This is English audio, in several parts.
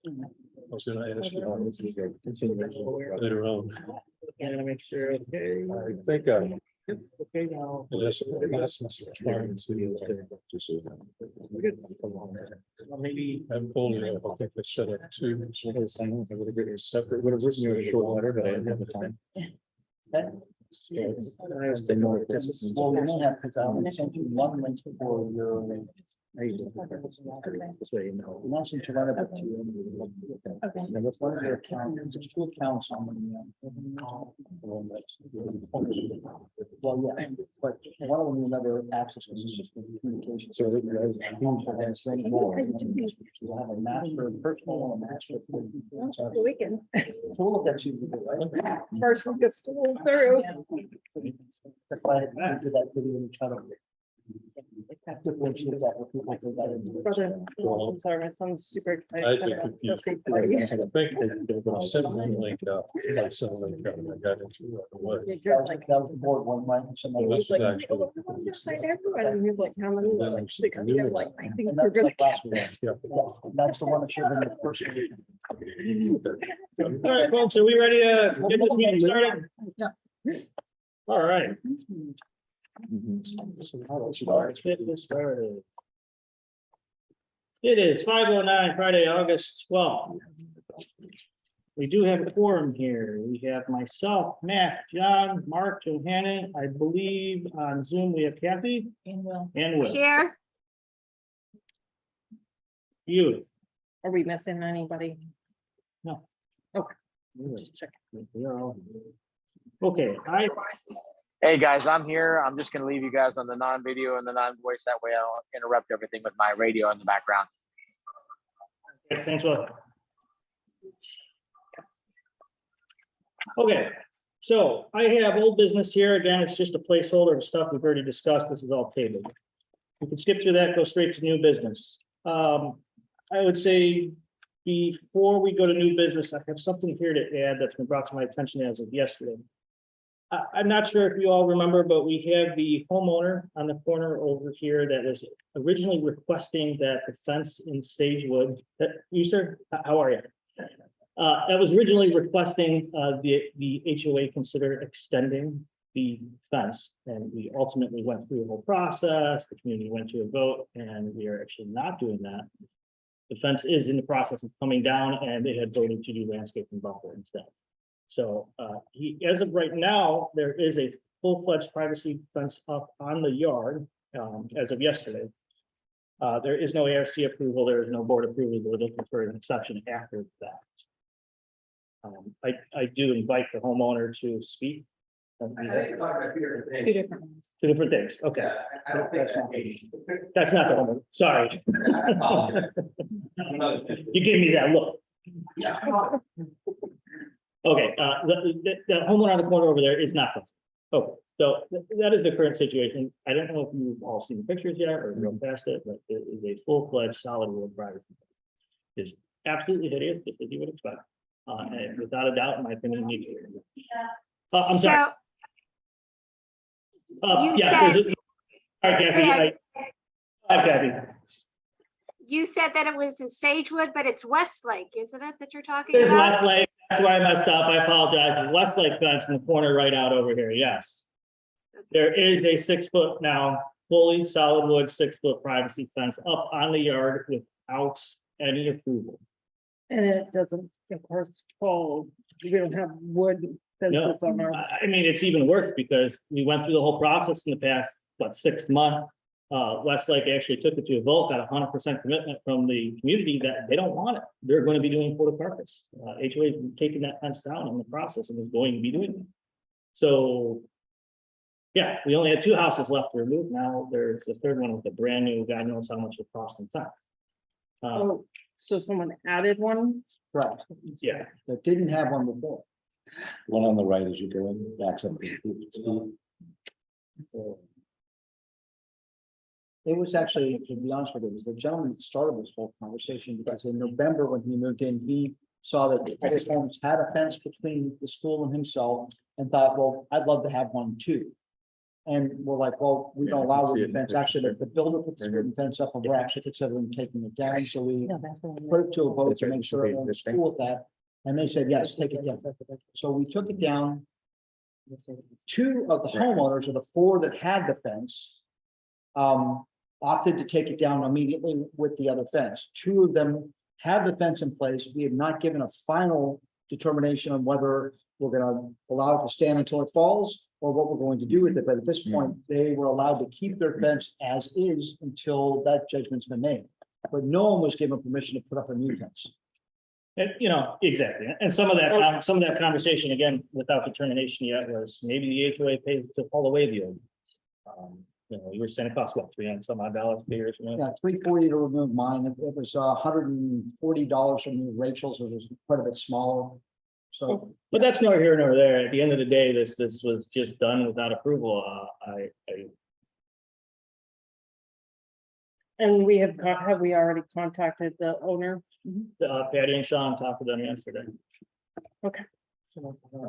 I was gonna ask you on this is a continuation later on. Gotta make sure, okay. I think, Okay, now. in essence, trying to. Well, maybe. I'm only, I think they set up two. Separate, would have written you a short letter, but I didn't have the time. Say more. Well, we may have, because I sent you one link for your. This way, you know. Not since you run it up to you. Okay. And that's one of your accounts, there's two accounts on the. Well, yeah, but one of them you never access because it's just communication. So that you guys. You have a master personal and a master. The weekend. All of that you do, right? First week of school through. That's why I did that video and try to. Differentiate that with people who got into it. Brother, I'm sorry, my son's super excited. I get confused. I think they're gonna send me a link out. I sent a link out and I got into it. That was the board one, right? And somebody Well, was this is like- actually. And he's like, how many? Like 60. I'm like, I think And we're that's gonna. like last week. Yeah. That's the one that should have been the first. All right, folks, are we ready to get this meeting started? All right. Let's get this started. It is 5:09, Friday, August 12th. We do have a quorum here. We have myself, Matt, John, Mark, Johanna. I believe on Zoom we have Kathy And Will. and Will. Here. You. Are we missing anybody? No. Okay. Just check. We are all here. Okay, Hey guys, I'm here. I'm just gonna leave you guys on the non-video and the non-voice. That way I don't interrupt everything with my radio in the background. thanks, Will. Okay, so I have old business here. Again, it's just a placeholder of stuff we've already discussed. This is all tabled. We can skip through that, go straight to new business. I would say before we go to new business, I have something here to add that's been brought to my attention as of yesterday. I'm not sure if you all remember, but we have the homeowner on the corner over here that was originally requesting that the fence in Sagewood, you sir, how are you? That was originally requesting the HOA consider extending the fence, and we ultimately went through the whole process. The community went to a vote, and we are actually not doing that. The fence is in the process of coming down, and they had voted to do landscaping buffer instead. So as of right now, there is a full-fledged privacy fence up on the yard as of yesterday. There is no ARC approval, there is no board approval, we're looking for an exception after that. I do invite the homeowner to speak. Two different ones. Two different things, okay. That's not the homeowner, sorry. You gave me that look. Okay, the homeowner on the corner over there is not. Okay, so that is the current situation. I don't know if you've all seen the pictures yet or real past it, but it is a full-fledged solid wood privacy. It's absolutely hideous, just as you would expect. And without a doubt, in my opinion, needs to. I'm sorry. You Yeah, said- there's all right, Kathy. Hi, Kathy. You said that it was in Sagewood, but it's Westlake, isn't it, that you're talking There's about? Westlake. That's why I messed up. I apologize. Westlake fence in the corner right out over here. Yes. There is a 6-foot now, fully solid wood, 6-foot privacy fence up on the yard without any approval. And it doesn't, of course, fall. We don't have wood fences on our. I mean, it's even worse because we went through the whole process in the past, 6 months. Westlake actually took it to a vote, got 100% commitment from the community that they don't want it. They're going to be doing photo carcass. HOA is taking that fence down in the process and is going to be doing it. So, yeah, we only had 2 houses left to remove. Now there's the third one with a brand new, God knows how much it cost inside. Oh, so someone added one? Right, Yeah, that didn't have one before. One on the right as you go in, backs up. It was actually, to be honest with you, it was the gentleman that started this whole conversation, because in November, when he moved in, he saw that the other homes had a fence between the school and himself, and thought, well, I'd love to have one too. And we're like, well, we don't allow wooden fence. Actually, the builder puts the wooden fence up and we're actually considering taking it down. So we put it to a vote to make sure everyone's cool with that. And they said, yes, take it down. So we took it down. Two of the homeowners of the four that had the fence opted to take it down immediately with the other fence. Two of them have the fence in place. We have not given a final determination on whether we're gonna allow it to stand until it falls or what we're going to do with it. But at this point, they were allowed to keep their fence as is until that judgment's been made. But no one was given permission to put up a new fence. And, you know, exactly, and some of that conversation, again, without determination yet, was maybe the HOA pays to haul away the old. You know, you were saying it costs what, $300 some odd dollars for years, you know? Yeah, $340 to remove mine. It was $140 to remove Rachel's, which was quite a bit smaller. So, But that's neither here nor there. At the end of the day, this was just done without approval. And we have we already contacted the owner? Patty and Sean talked to them yesterday.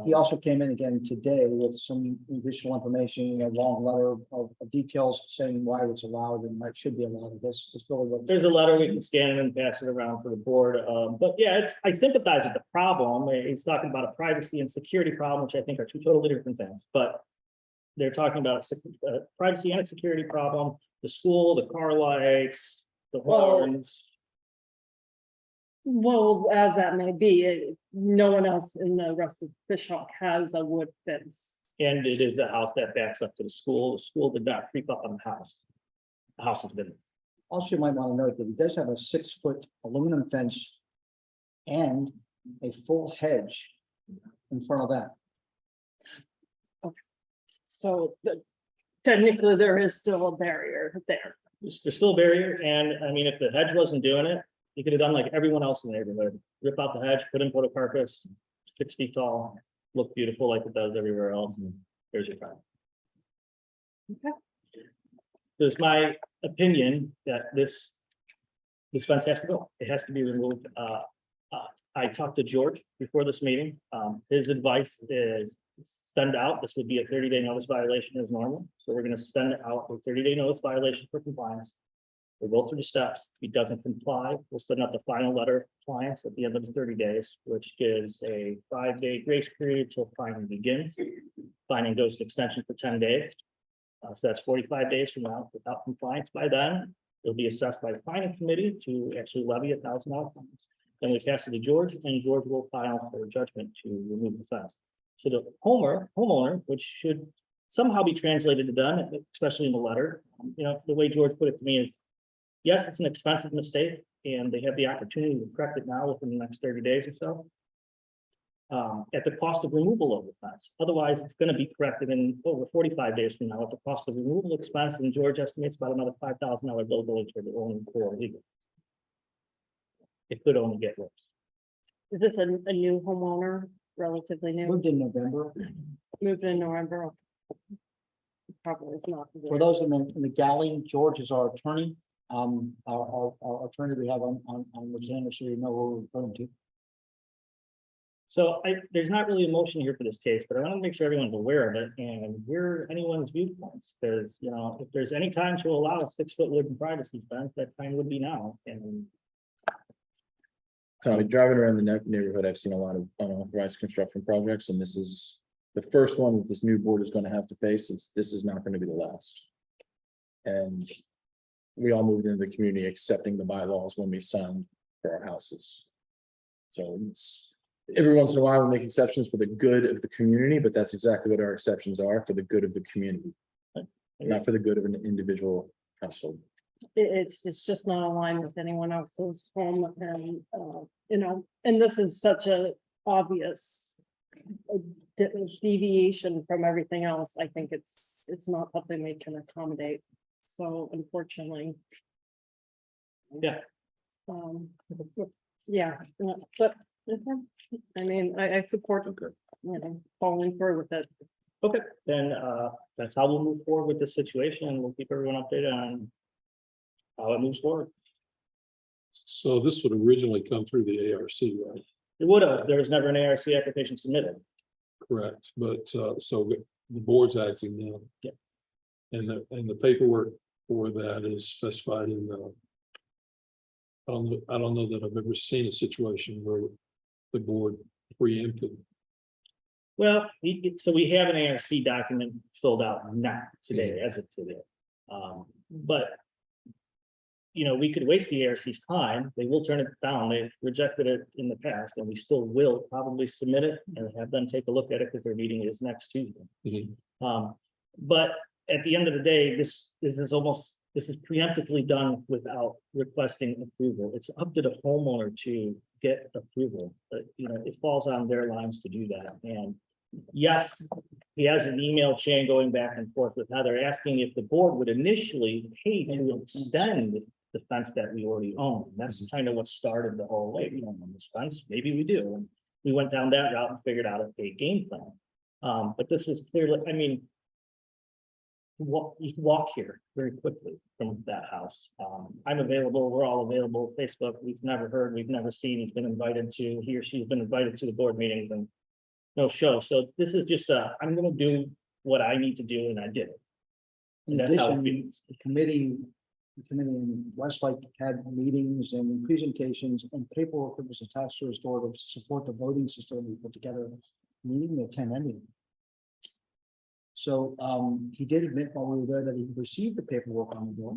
he also came in again today with some additional information, a long letter of details saying why it's allowed and why it should be allowed. This is really what. There's a letter, we can scan it and pass it around for the board. But yeah, I sympathize with the problem. He's talking about a privacy and security problem, which I think are two totally different things, but they're talking about privacy and a security problem, the school, the car lights, the horns. Well, as that may be, no one else in the rest of Fishhawk has a wood fence. And it is a house that backs up to the school. The school did not creep up on the house. The house has been. Also, you might want to note that it does have a 6-foot aluminum fence and a full hedge in front of that. So technically, there is still a barrier there. There's still a barrier, and I mean, if the hedge wasn't doing it, you could have done like everyone else in the neighborhood. Rip out the hedge, put in photocarpus, 6 feet tall, look beautiful like it does everywhere else. There's your problem. Okay. There's my opinion that this fence has to go. It has to be removed. I talked to George before this meeting. His advice is send out, this would be a 30-day notice violation as normal. So we're going to send it out a 30-day notice violation for compliance. We'll go through the steps. If he doesn't comply, we'll send out the final letter of compliance at the end of the 30 days, which gives a 5-day grace period till fining begins. Fining goes to extension for 10 days. So that's 45 days from now. Without compliance by then, it'll be assessed by the fining committee to actually levy $1,000 fines. Then we pass it to George, and George will file for a judgment to remove the fence. So the homeowner, which should somehow be translated to done, especially in the letter, you know, the way George put it to me is, yes, it's an expensive mistake, and they have the opportunity to correct it now within the next 30 days or so. At the cost of removal of the fence. Otherwise, it's going to be corrected in over 45 days from now at the cost of removal expense, and George estimates about another $5,000 bill going to the owner for legal. It could only get worse. Is this a new homeowner, relatively new, Moved in November. moved in November? Probably is not. For those in the galley, George is our attorney. Our attorney we have on retainer, so you know who we're referring to. So there's not really a motion here for this case, but I want to make sure everyone's aware of it and hear anyone's viewpoints. Because, you know, if there's any time to allow a 6-foot wooden privacy fence, that time would be now. And Tommy, driving around the neighborhood, I've seen a lot of unauthorized construction projects, and this is the first one that this new board is going to have to face. This is not going to be the last. And we all moved into the community accepting the bylaws when we signed for our houses. So it's every once in a while we make exceptions for the good of the community, but that's exactly what our exceptions are, for the good of the community, not for the good of an individual household. It's just not aligned with anyone else's home, and you know, and this is such a obvious deviation from everything else. I think it's not something they can accommodate. So unfortunately. Yeah. Yeah, but I mean, I support, you know, following through with it. okay, then that's how we'll move forward with this situation, and we'll keep everyone updated on how it moves forward. So this would originally come through the ARC, right? It would have, there was never an ARC application submitted. Correct, but so the board's acting now. Yeah. And the paperwork for that is specified in the. I don't know that I've ever seen a situation where the board preempted. Well, so we have an ARC document filled out now, today, as of today. But you know, we could waste the ARC's time. They will turn it down. They've rejected it in the past, and we still will probably submit it and have them take a look at it because their meeting is next Tuesday. But at the end of the day, this is preemptively done without requesting approval. It's up to the homeowner to get approval. But you know, it falls on their lines to do that. And yes, he has an email chain going back and forth with Heather asking if the board would initially pay to extend the fence that we already own. That's kind of what started the whole way. We don't own this fence. Maybe we do. And we went down that route and figured out a game plan. But this was clearly, I mean, you can walk here very quickly from that house. I'm available. We're all available. Facebook, we've never heard, we've never seen. He or she's been invited to the board meetings and no show. So this is just I'm gonna do what I need to do, and I did it. In And that's how it addition, feels. the committee in Westlake had meetings and presentations and paperwork that was attached to his door to support the voting system we put together, meeting at 10 ending. So he did admit while we were there that he received the paperwork on the door,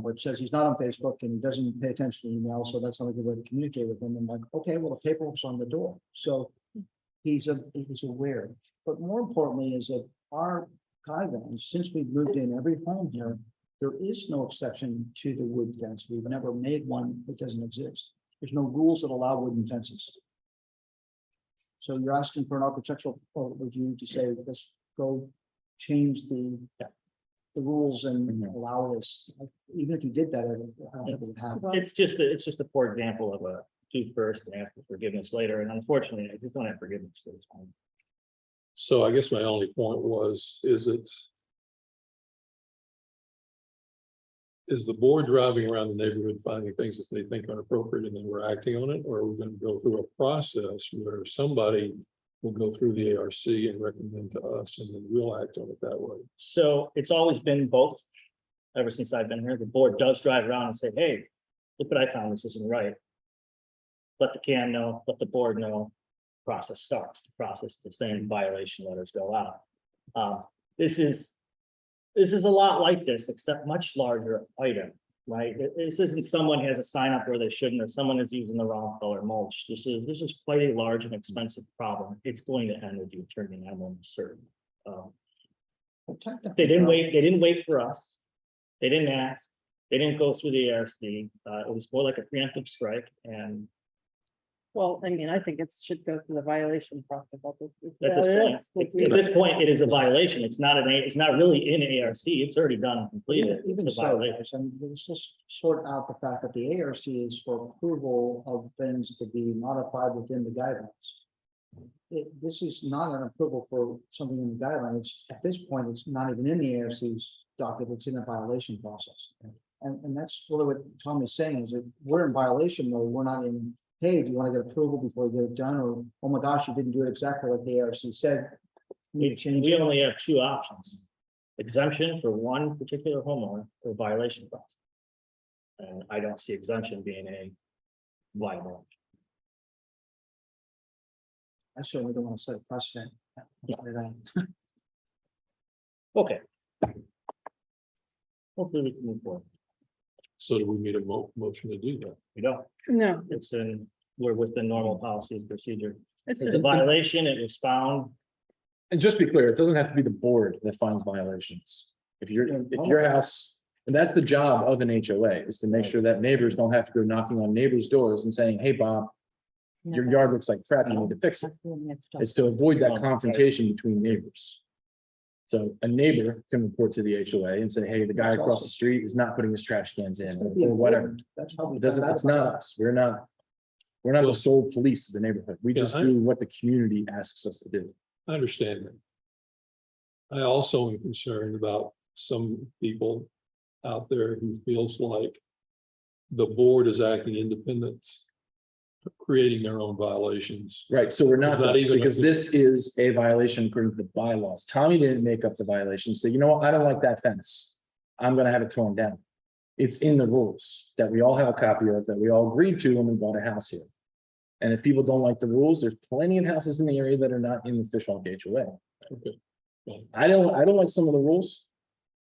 which says he's not on Facebook and he doesn't pay attention to email, so that's not a good way to communicate with him. I'm like, okay, well, the paperwork's on the door. So he's aware. But more importantly is that our guidelines, since we've moved in every home here, there is no exception to the wood fence. We've never made one that doesn't exist. There's no rules that allow wooden fences. So you're asking for an architectural review to say, let's go change the rules and allow this. Even if you did that, I don't think it would happen. It's just a poor example of a do first and ask for forgiveness later. And unfortunately, I just don't have forgiveness for this one. So I guess my only point is the board driving around the neighborhood finding things that they think are inappropriate and then we're acting on it? Or are we going to go through a process where somebody will go through the ARC and recommend to us and then we'll act on it that way? So it's always been both. Ever since I've been here, the board does drive around and say, hey, look what I found, this isn't right. Let the CAN know, let the board know, process starts, process the same violation letters go out. This is a lot like this, except much larger item, right? This isn't someone has a sign up where they shouldn't, or someone is using the wrong color mulch. This is quite a large and expensive problem. It's going to end with the attorney, I'm almost certain. They didn't wait for us. They didn't ask. They didn't go through the ARC. It was more like a preemptive strike, and Well, I mean, I think it should go through the violation process. at this point, it is a violation. It's not really in ARC. It's already done and completed. Even It's a so, violation. guys, and let's just sort out the fact that the ARC is for approval of things to be modified within the guidelines. This is not an approval for something in the guidelines. At this point, it's not even in the ARC's document, it's in a violation process. And that's really what Tom is saying, is that we're in violation mode, we're not in, hey, do you want to get approval before you get it done? Or, oh my gosh, you didn't do it exactly like the ARC said. You need to change We it. only have two options: exemption for one particular homeowner or violation process. And I don't see exemption being a viable option. I certainly don't want to set a precedent. Okay. Hopefully we can move forward. So do we need a motion to do that? We don't. No, We're within normal policies procedure. it's It's a violation. It was found. And just be clear, it doesn't have to be the board that finds violations. If your house, and that's the job of an HOA, is to make sure that neighbors don't have to go knocking on neighbors' doors and saying, hey, Bob, your yard looks like crap, you need to fix it. It's to avoid that confrontation between neighbors. So a neighbor can report to the HOA and say, hey, the guy across the street is not putting his trash cans in, or whatever. That's how we. It doesn't, it's not us. We're not the sole police of the neighborhood. We just do what the community asks us to do. I understand that. I also am concerned about some people out there who feels like the board is acting independent creating their own violations. Right, so we're not, Not even- because this is a violation according to the bylaws. Tommy didn't make up the violation, say, you know what, I don't like that fence. I'm gonna have it torn down. It's in the rules that we all have a copy of, that we all agreed to when we bought a house here. And if people don't like the rules, there's plenty of houses in the area that are not in the Fish Hawk HOA. Okay. I don't like some of the rules.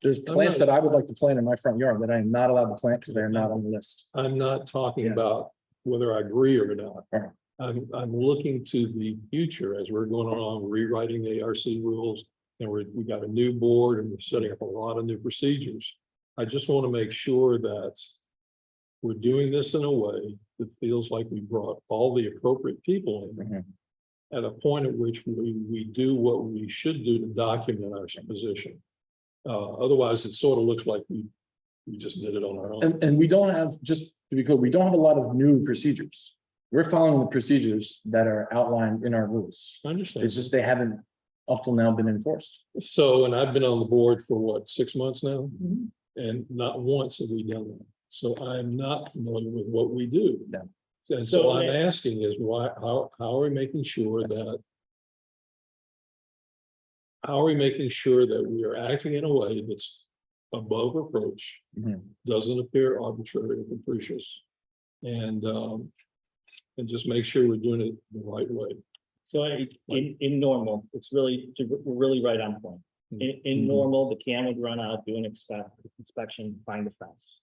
There's plants not- that I would like to plant in my front yard that I am not allowed to plant because they're not on the list. I'm not talking Yeah. about whether I agree or not. Right. I'm looking to the future as we're going along rewriting the ARC rules. And we got a new board and we're setting up a lot of new procedures. I just want to make sure that we're doing this in a way that feels like we brought all the appropriate people in. Mhm. At a point at which we do what we should do to document our position. Otherwise, it sort of looks like we just did it on our own. And we don't have, just to be clear, we don't have a lot of new procedures. We're following the procedures that are outlined in our rules. I understand. It's just they haven't up till now been enforced. So, and I've been on the board for what, 6 months now? Mm-hmm. And not once have we done that. So I'm not familiar with what we do. No. And so So, I'm asking is why, how are we making sure that? How are we making sure that we are acting in a way that's above reproach, Mhm. doesn't appear arbitrary or capricious? And just make sure we're doing it the right way. So in normal, it's really, we're really right on point. In normal, the CAM would run out, do an inspection, find the fence.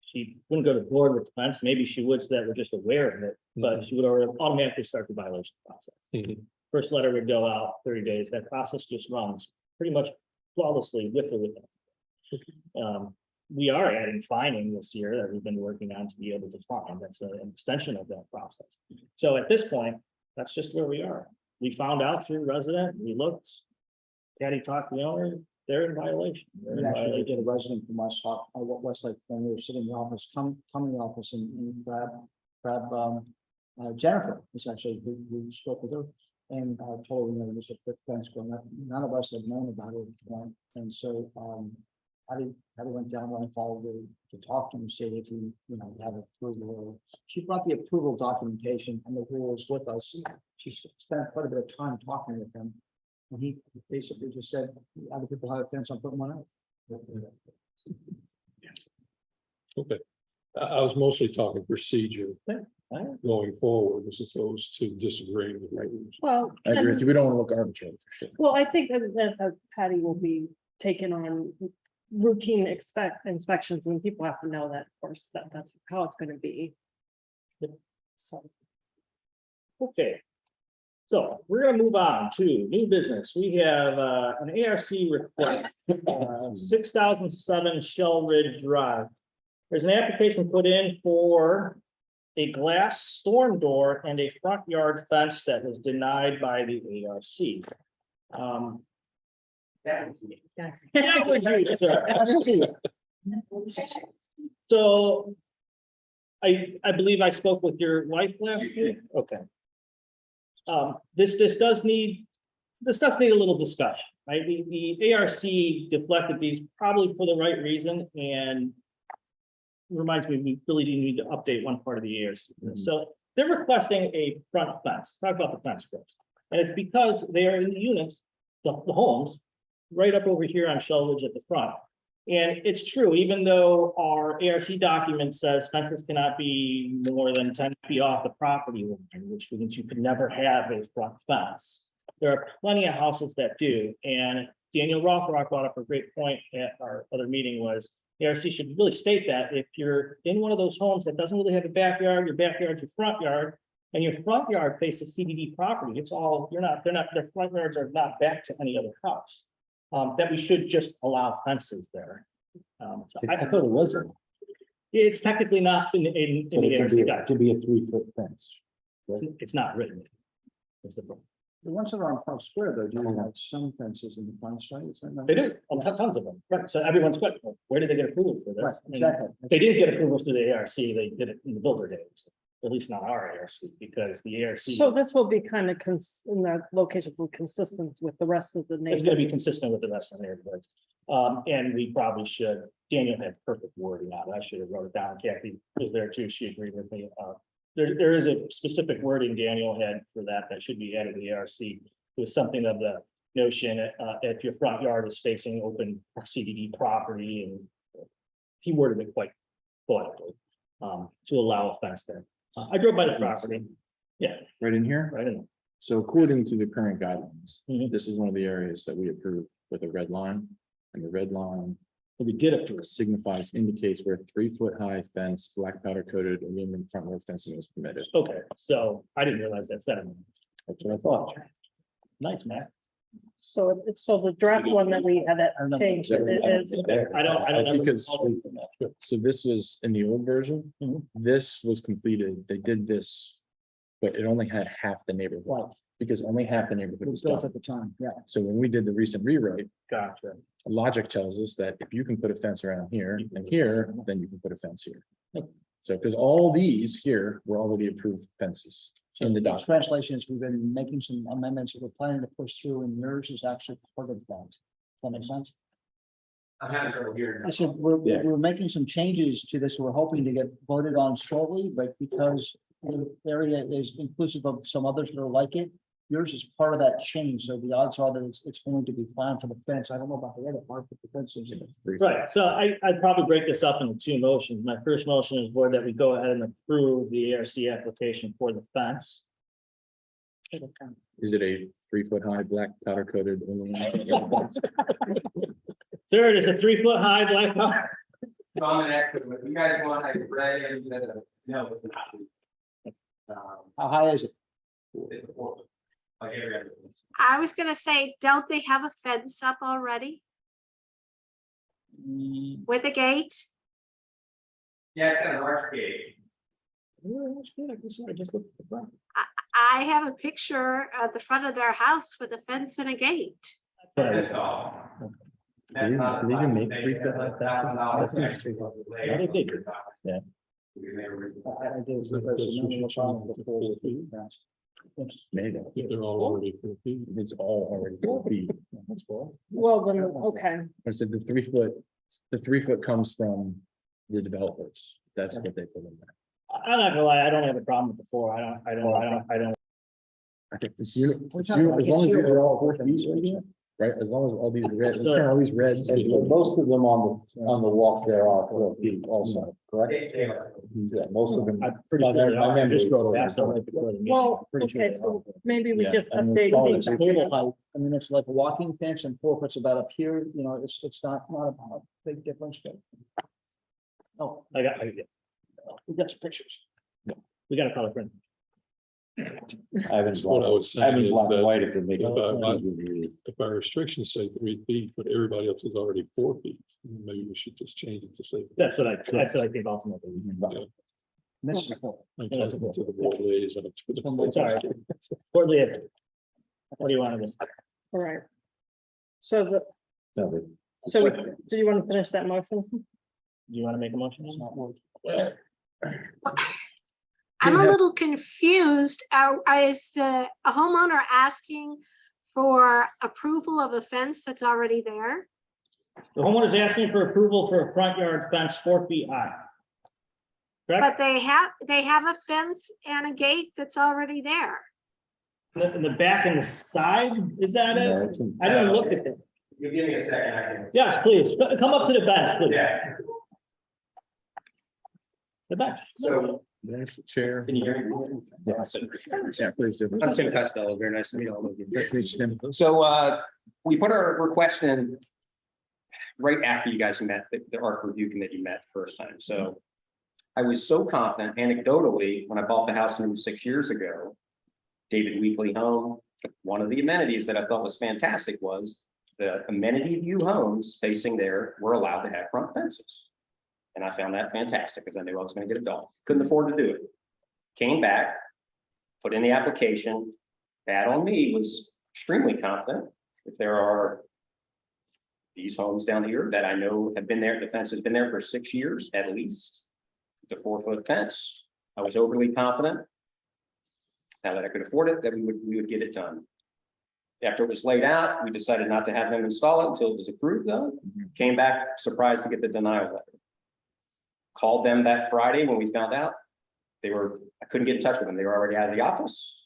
She wouldn't go to board with the fence, maybe she would, so that we're just aware of it, but she would automatically start the violation process. Mhm. First letter would go out 30 days, that process just runs pretty much flawlessly with or without. We are adding fining this year that we've been working on to be able to fine, that's an extension of that process. So at this point, that's just where we are. We found out through resident, we looked. Patty talked to the owner, they're in violation. They're in We actually violation. did a resident from Westlake, when we were sitting in the office, come in the office and grab Jennifer, essentially, who spoke with her. And told her, you know, there's a quick fence going up. None of us had known about it at the point. And so Patty went down and followed her to talk to him, say if you have approval. She brought the approval documentation and the rules with us. She spent quite a bit of time talking with him. And he basically just said, other people have a fence, I'm putting one out. Okay. I was mostly talking procedure going forward as opposed to disagreeing with rules. Well, I agree with you. We don't want to look arbitrary for sure. well, I think that Patty will be taking on routine inspections, and people have to know that, of course, that's how it's gonna be. So, Okay. So we're gonna move on to new business. We have an ARC request, 6007 Shell Ridge Drive. There's an application put in for a glass storm door and a front yard fence that was denied by the ARC. That was you, sir. So I believe I spoke with your wife last week. Okay. This does need a little discussion, right? The ARC deflected these probably for the right reason, and reminds me, we really do need to update one part of the ARC. So they're requesting a front fence. Talk about the fence first. And it's because they are in the units, the homes, right up over here on Shell Ridge at the front. And it's true, even though our ARC document says fences cannot be more than 10 feet off the property line, which means you could never have a front fence. There are plenty of houses that do, and Daniel Rothrock brought up a great point at our other meeting was ARC should really state that if you're in one of those homes that doesn't really have a backyard, your backyard's your front yard, and your front yard faces CBD property, it's all, their front yards are not back to any other house. That we should just allow fences there. So I thought it wasn't. it's technically not in the ARC It document. could be a 3-foot fence. It's not written. That's the problem. The ones that are on Park Square, though, do have some fences in the front, right? Isn't that- They do, tons of them, right? So everyone's good. Where did they get approval for Right, this? And exactly. they didn't get approval through the ARC, they did it in the builder days, at least not our ARC, because the ARC. so this will be kind of in the location will be consistent with the rest of the It's neighborhood. gonna be consistent with the rest of the neighborhood. And we probably should, Daniel had perfect wording on it, I should have wrote it down, Kathy was there too, she agreed with me. there is a specific wording Daniel had for that, that should be added to the ARC. It was something of the notion, if your front yard is facing open CBD property, and he worded it quite poetically, to allow a fence there. I drove by the property. Yeah, Right in here. right in. So according to the current guidelines, Mhm. this is one of the areas that we approved with a red line. And the red line We did it for signifies, indicates where 3 foot high fence, black powder coated aluminum front yard fencing is permitted. Okay, so I didn't realize that said. That's what I thought. Nice, Matt. So, so the draft one that we had that changed is, I don't know. Because- So this was in the old version. Mhm. This was completed. They did this. But it only had half the neighborhood, Right, because only half the it neighborhood was was built done. at the time, yeah. So when we did the recent rewrite, Gotcha. logic tells us that if you can put a fence around here and here, then you can put a fence here. So, because all these here were already approved fences So in the the document. translations, we've been making some amendments that we're planning to push through, and yours is actually part of that. Does that make sense? I'm having trouble hearing. I said, we're making some changes to this. We're hoping to get voted on shortly, but because the area is inclusive of some others that are like it, yours is part of that change. So the odds are that it's going to be fine for the fence. I don't know about the other part, but the fence is. Right, so I'd probably break this up into two motions. My first motion is board that we go ahead and approve the ARC application for the fence. Is it a 3 foot high black powder coated aluminum fence? There it is, a 3 foot high black powder. So I'm an expert, but you guys want like red and no, it's not. How high is it? It's a 4 foot, like every other one. I was gonna say, don't they have a fence up already with a gate? Yeah, it's got an arch gate. I just looked at the front. I have a picture at the front of their house with a fence and a gate. That's all. That's Can not. we even make 3 foot high $1,000 fences? actually was the Yeah, they did. Yeah. We never- I did. Maybe. If they're all already 4 feet. It's all already 4 feet. well, then, okay, I said the 3 foot comes from the developers. That's what they put in there. I'm not gonna lie, I don't have a problem with the 4. I don't. I think as long as these are all 4 feet right here, right? As long as all these are red, all these reds. Most of them on the walk there are 4 feet also, correct? They are. Yeah, most of them. I'm pretty sure. they are. I just wrote it down, so right before the meeting. well, Pretty sure okay, they so are. maybe we Yeah, just and update call these. it Table height, I mean, it's like a walking fence and 4 foot's about up here, you know, it's not a big difference, but. Oh, I got we got some pictures. we got a color print. I haven't, what I was saying is that if it makes. if our restrictions say 3 feet, but everybody else is already 4 feet, maybe we should just change it to say. That's what I think ultimately. This is cool. I'm talking to the board liaison. Sorry. Board liaison. What do you want to do? All right. So do you want to finish that motion? Do you want to make a motion? It's not working. Well, I'm a Yeah. little confused. Is a homeowner asking for approval of a fence that's already there? The homeowner's asking for approval for a front yard fence 4 feet high. Correct? But they have a fence and a gate that's already there. In the back and the side, is that it? I didn't look at it. You give me a second, I can. Yes, please, come up to the bench, please. Yeah, The bench. so. There's the chair. Can you hear me? Yeah, please do. I'm Tim Costello, very nice to meet all of you. Nice to meet you, Tim. So we put our request in right after you guys met, the ARC review committee met first time. So I was so confident anecdotally, when I bought the house nearly 6 years ago, David Weekly home, one of the amenities that I thought was fantastic was the amenity view homes facing there were allowed to have front fences. And I found that fantastic because I knew I was going to get a dog. Couldn't afford to do it. Came back, put in the application. Bad on me, was extremely confident. If there are these homes down here that I know have been there, the fence has been there for 6 years at least. The 4 foot fence, I was overly confident. Now that I could afford it, that we would get it done. After it was laid out, we decided not to have them install it until it was approved though. Came back surprised to get the denial letter. Called them that Friday when we found out. I couldn't get in touch with them. They were already out of the office.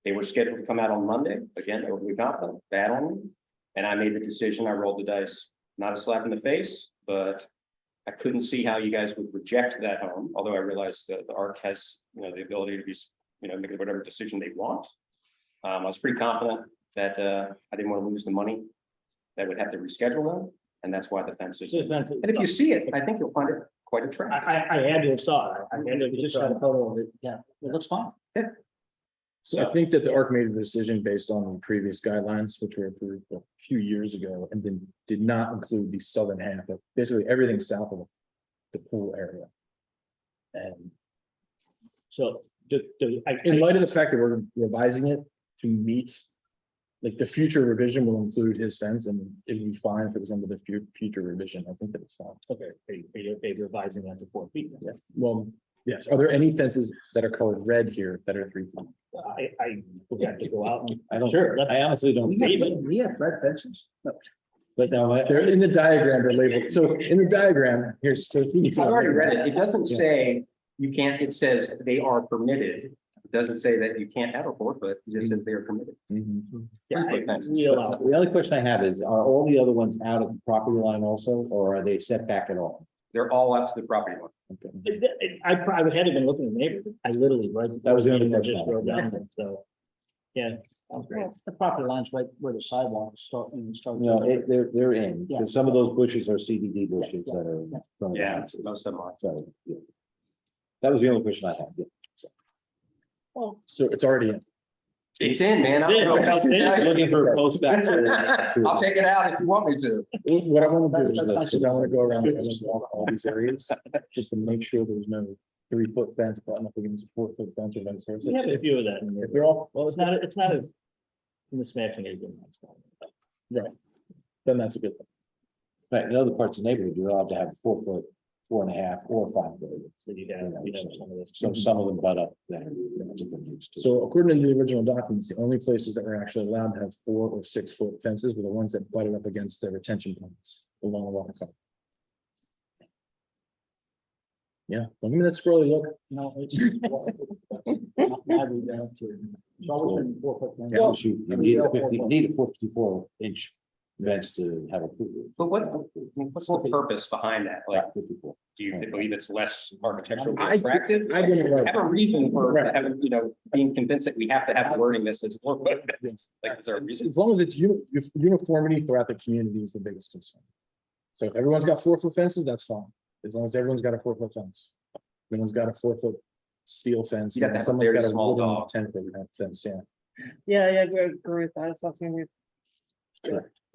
They were scheduled to come out on Monday. Again, overly confident, bad on me. And I made the decision, I rolled the dice, not a slap in the face, but I couldn't see how you guys would reject that home, although I realized that the ARC has, the ability to be, make whatever decision they want. I was pretty confident that I didn't want to lose the money that would have to reschedule them, and that's why the fence is. And if you see it, I think you'll find it quite attractive. I had to have saw it. I had to have just got a photo of it, yeah, it looks fine. So I think that the ARC made a decision based on the previous guidelines, which were approved a few years ago, and then did not include the southern half of basically everything south of the pool area. And So, in light of the fact that we're revising it to meet, like the future revision will include his fence, and it would be fine if it was under the future revision. I think that it's fine. okay, they revising that to 4 feet. Yeah, well, yes. Are there any fences that are colored red here that are 3 feet? I would have to go out and. I don't, Sure, I honestly don't. We have red fences. No. But now, They're in the diagram, they're labeled. So in the diagram, here's. So you can see- I've already read it. It doesn't say you can't, it says they are permitted. It doesn't say that you can't have a 4 foot, it just says they are permitted. Mhm. Yeah, 3 foot fences. we allow. the other question I have is, are all the other ones out of the property line also, or are they set back at all? They're all up to the property line. I probably had been looking at the neighborhood. I literally, right. That was the only I question just I wrote had. down there, so. Yeah, that was great. Well, the property line's right where the sidewalks start and start. No, they're in, Yeah. so some of those bushes are CBD bushes that are. in front of the Yeah, houses. most of them are. So, yeah. That was the only question I had. Yeah. Well, So it's already in. It's in, man. It's in. I'll Looking for a post back. I'll take it out if you want me to. What I want to do That's is I want to go around and just walk all these areas, just to make sure there's no 3 foot fence button up against a 4 foot fence or vice versa. We have a few of that in there. If they're all, well, It's not as. In the smashing is good. right, then that's a good thing. Right, in other parts of the neighborhood, you're allowed to have 4 foot, 4.5, or 5 foot. So you got, some of this. So some of them butt up there. Different needs too. So according to the original documents, the only places that were actually allowed to have 4 or 6 foot fences were the ones that butted up against the retention ponds along the waterfront. Yeah, don't give me that scrolly look. No, it's. I read that too. It's always been 4 foot fence. Yeah. You need a 50, you need a 54-inch fence to have a pool. But what's the purpose behind that? Like, 54. do you believe it's less architecturally I- attractive? I didn't write- Have a reason for Right. having, being convinced that we have to have wording this as 4 foot. Like, is there a reason? As long as it's uniformity throughout the community is the biggest concern. So if everyone's got 4 foot fences, that's fine. As long as everyone's got a 4 foot fence. Everyone's got a 4 foot steel fence. You have to have a Someone's very got a small wooden dog. 10 foot fence, yeah. yeah, I agree with that. It's something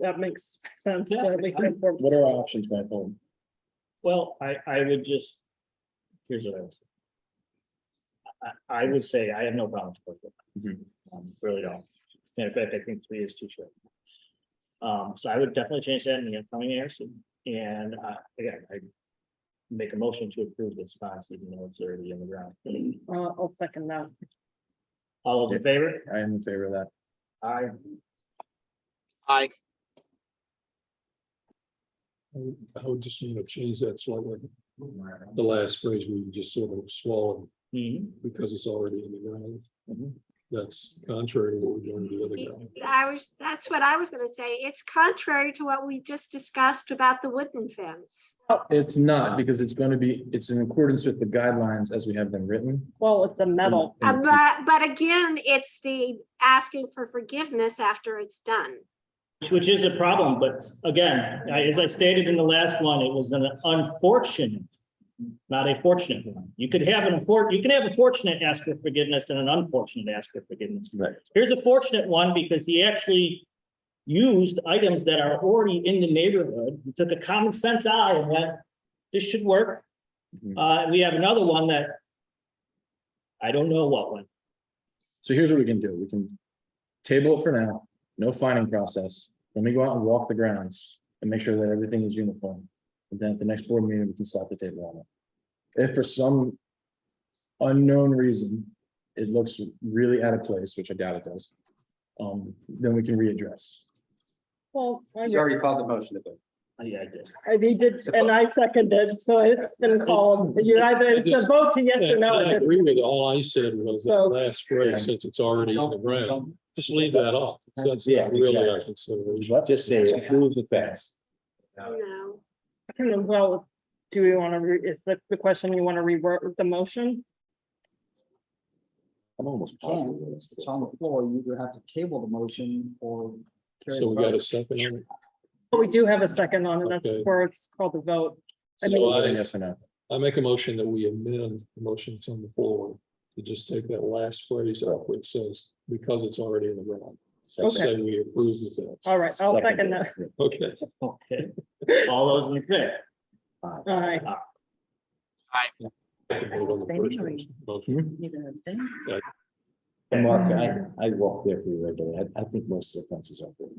that makes sense. That makes sense. What are our options going forward? Well, I would just, here's what I was. I would say I have no problem with it. Really don't. Matter of fact, I think 3 is too short. So I would definitely change that in the upcoming years. And again, I make a motion to approve this policy, even though it's already in the ground. I'll second that. All those in favor? I am in favor of that. Aye. Aye. I would just want to change that slightly. The last phrase we just sort of swallowed Mhm. because it's already in the ground. That's contrary to what we're doing to the other guy. That's what I was gonna say. It's contrary to what we just discussed about the wooden fence. It's not, because it's in accordance with the guidelines as we have them written. Well, it's a metal. But again, it's the asking for forgiveness after it's done. Which is a problem, but again, as I stated in the last one, it was an unfortunate, not a fortunate one. You could have a fortunate ask for forgiveness and an unfortunate ask for forgiveness. Right. Here's a fortunate one because he actually used items that are already in the neighborhood. He took a common sense eye and went, this should work. We have another one that I don't know what one. So here's what we can do. We can table it for now, no finding process. Let me go out and walk the grounds and make sure that everything is uniform. And then at the next board meeting, we can start the table on it. If for some unknown reason, it looks really out of place, which I doubt it does, then we can readdress. Well, He's already called the motion to vote. Yeah, I did. He did, and I seconded, so it's been called, you're either, it's a vote to yes or no. I agree with all I said was that So- last phrase, since it's already in the ground, just leave that off. So that's Yeah, not really a exactly. consideration. Just say approve the fence. No. Well, do we want to, is the question, you want to revert the motion? I'm almost And positive. if it's on the floor, you either have to table the motion or. carry So the we got vote. a second on it. We do have a second on it, that's Okay. where it's called a vote. I So mean, Yes or no? I make a motion that we amend the motion that's on the floor to just take that last phrase out, which says, because it's already in the ground. Okay. Say we approve of that. all right, I'll second that. Okay. Okay. All those in favor? All right, And Mark, I walk there pretty regularly. I think most of the fences are good.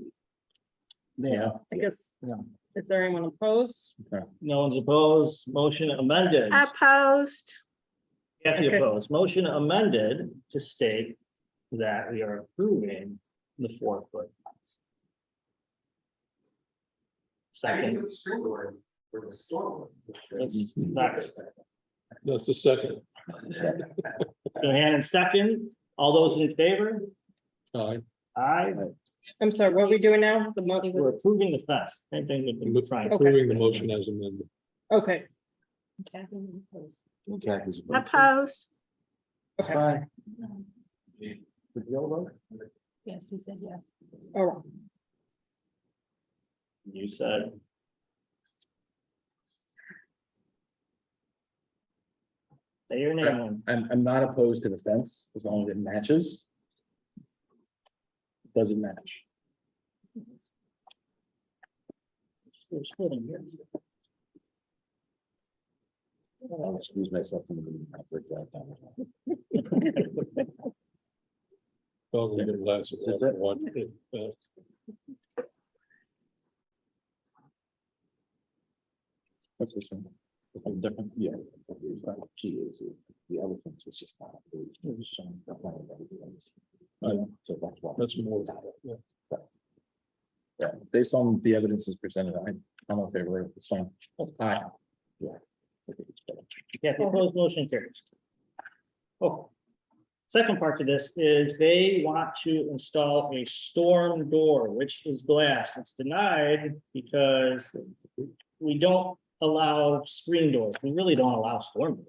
Yeah. I guess, Yeah. is there anyone opposed? No one's opposed, motion amended. Opposed. Kathy Okay. opposed, motion amended to state that we are approving the 4-foot. Second. It's not- That's the second. Johann and second, all those in favor? Aye. Aye, I'm sorry, what are we doing now? The we're motion, approving the fence, same thing with the front. Approving the motion as amended. okay, Kathy's. Opposed. okay, Fine. Did you all vote? yes, he said yes. All right, You said. Say your name. I'm not opposed to the fence as long as it matches. Does it match? We're splitting here. I'll excuse myself from the meeting. I'll break that down. Well, we did last one. What's this one? I'm different, yeah. Key is the other fence is just not. So that's why. That's more. Yeah, based on the evidence is presented, I'm in favor of it. It's fine. Aye. Yeah, proposed motion carries. Oh. Second part to this is they want to install a storm door, which is glass. It's denied because we don't allow screen doors. We really don't allow storm doors.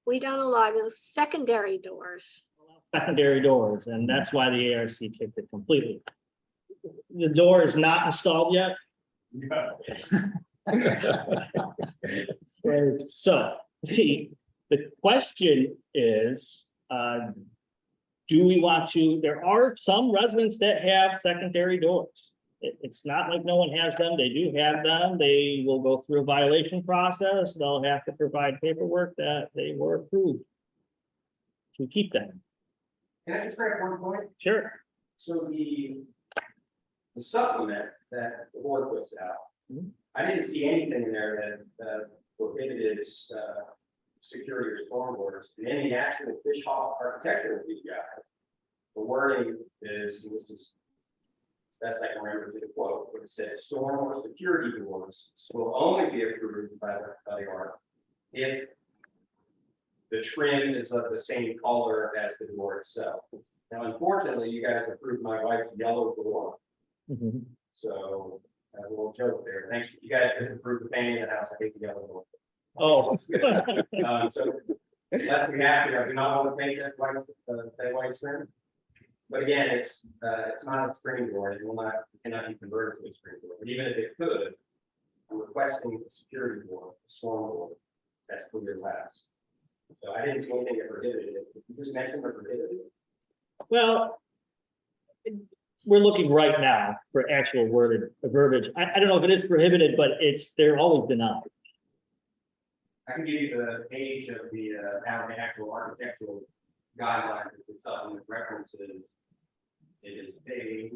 We don't allow those secondary doors. Secondary doors, and that's why the ARC kicked it completely. The door is not installed yet. So the question is, do we want to, there are some residents that have secondary doors. It's not like no one has them. They do have them. They will go through a violation process. They'll have to provide paperwork that they were approved to keep them. Can I just correct one point? Sure. So the supplement that the board puts out, I didn't see anything in there that prohibited security or storm doors. And in the actual fish hall architecture we got, the wording is, and this is best I can remember to the quote, but it says storm or security doors will only be approved by the art if the trim is of the same color as the door itself. Now, unfortunately, you guys approved my wife's yellow door, so a little joke there. Thanks, you guys didn't approve the painting of the house. I hate the yellow door. Oh. So unless we have to, I do not want to paint that white trim. But again, it's not a screen door. It will not, cannot be converted to a screen door. But even if it could, I'm requesting a security door, a storm door. That's for your glass. So I didn't see anything that prohibited it. You just mentioned or prohibited it. Well, we're looking right now for actual worded verbiage. I don't know if it is prohibited, but they're always denied. I can give you the page of the actual architectural guidelines, the supplement references. It is page.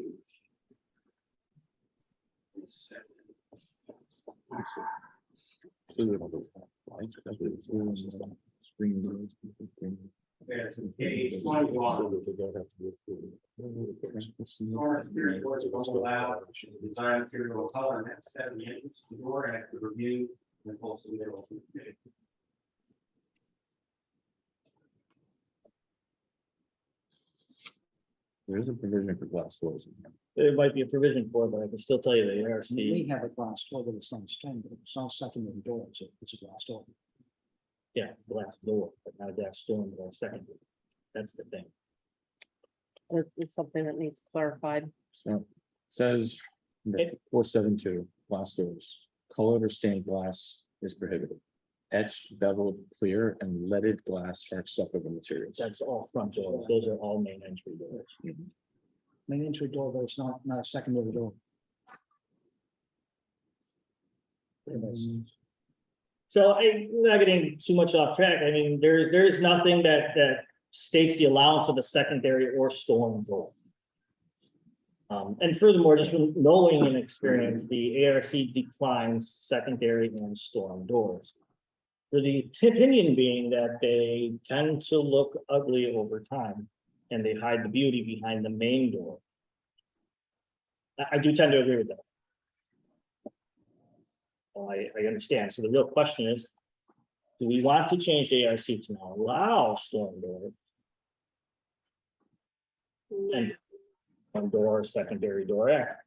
There's page 21. So that they don't have to go through. Storage period doors will allow design material color and 70 inches to the door after review and full submittal. There is a provision for glass doors. in here. There might be a provision for it, but I can still tell you the We ARC, have a glass door with a sun stone, but it's not secondary door, it's a glass door. yeah, glass door, but not a glass stone or a second. That's the thing. It's something that needs clarified. So it says 472, glass doors, colored or stained glass is prohibited. Etched, beveled, clear, and leaded glass are acceptable materials. That's all front doors. Those are all main entry doors. Main entry door, but it's not a secondary door. So I'm not getting too much off track. I mean, there's nothing that states the allowance of a secondary or storm door. And furthermore, just from knowing and experience, the ARC declines secondary and storm doors. For the opinion being that they tend to look ugly over time and they hide the beauty behind the main door. I do tend to agree with that. Well, I understand. So the real question is, do we want to change the ARC to now allow storm doors? And one door, secondary door act?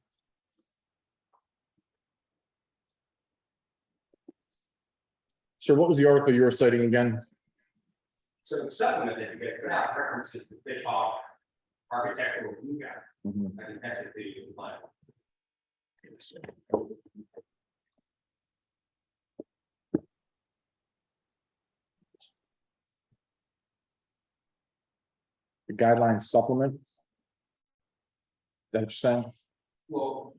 Sir, what was the article you were citing again? So the supplement that you get out references the fish hawk architectural view guide. Mhm. I think that's a video file. The guidelines supplement? That what you're saying? Well,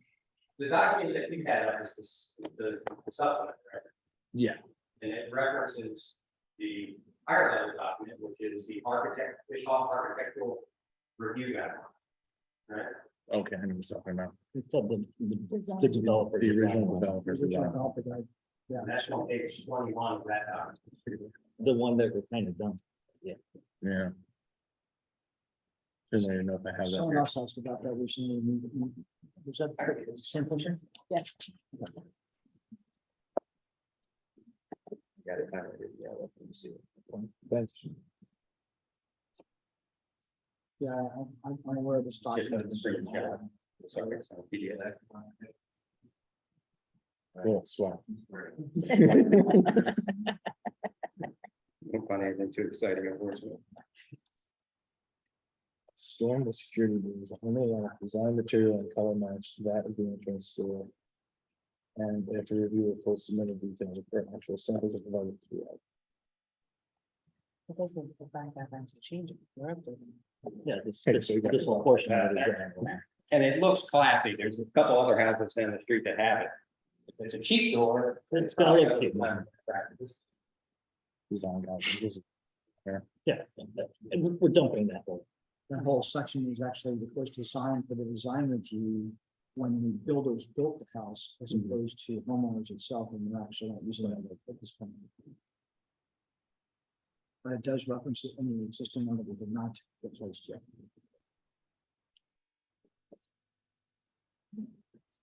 the document that we had up is the supplement, right? Yeah. And it references the higher level document, which is the fish hawk architectural review guide. Right? Okay, I know what you're talking about. It's the developer. The original developers. Original developer guide. And that's on page 21 of that document. The one that we're kind of done. Yeah. Doesn't even know if I have that Someone here. else asked about that recently. Was that the same person? Yes. Got it kind of, yeah, let me see. Thanks. Yeah, I'm aware of this Just got document. the screen share. Sorry, it's not PDF. Cool, swap. Don't find anything too exciting, unfortunately. Storm the security beams, only allow design material and color match that of the entrance store. And after review of full submitted details for actual samples are provided to you. Yeah, this whole portion of it is. And it looks classy. There's a couple other houses down the street that have it. If it's a cheap door. It's gonna look cheap. Design guidelines. Yeah, and we're dumping that whole. That whole section is actually the first design for the design review when the builders built the house as opposed to homeowners itself, and they're actually not using that at this point. But it does reference it in the existing one that we did not replace yet.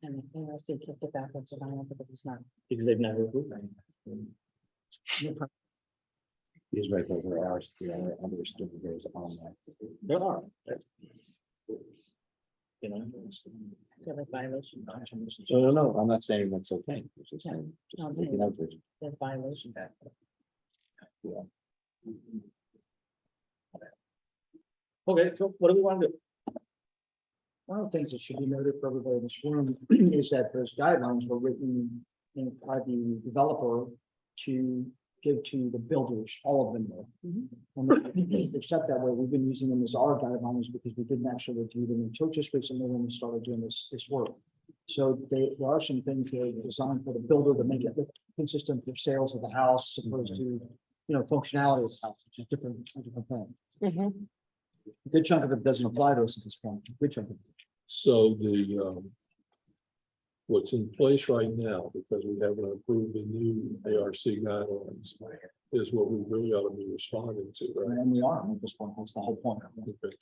And the ARC kicked it backwards around, but it was not. Because they've never approved anything. He's right, those are ours, the other stickers on that. There are. You know. They're violation. No, I'm not saying that's okay. I'm just saying, No, just making up for it. They're violation. Okay, so what do we want to do? One of the things that should be noted for everybody in this room is that those guidelines were written by the developer to give to the builders, all of them were. And they're set that way. We've been using them as our guidelines because we didn't actually review them until just recently when we started doing this work. So there are some things that are designed for the builder to make it look consistent with sales of the house, as opposed to, functionality of the house, which is different thing. A good chunk of it doesn't apply to us at this point. A good chunk of it. So the what's in place right now, because we haven't approved the new ARC guidelines, is what we really ought to be responding to, right? And we are at this point, that's the whole point. Okay.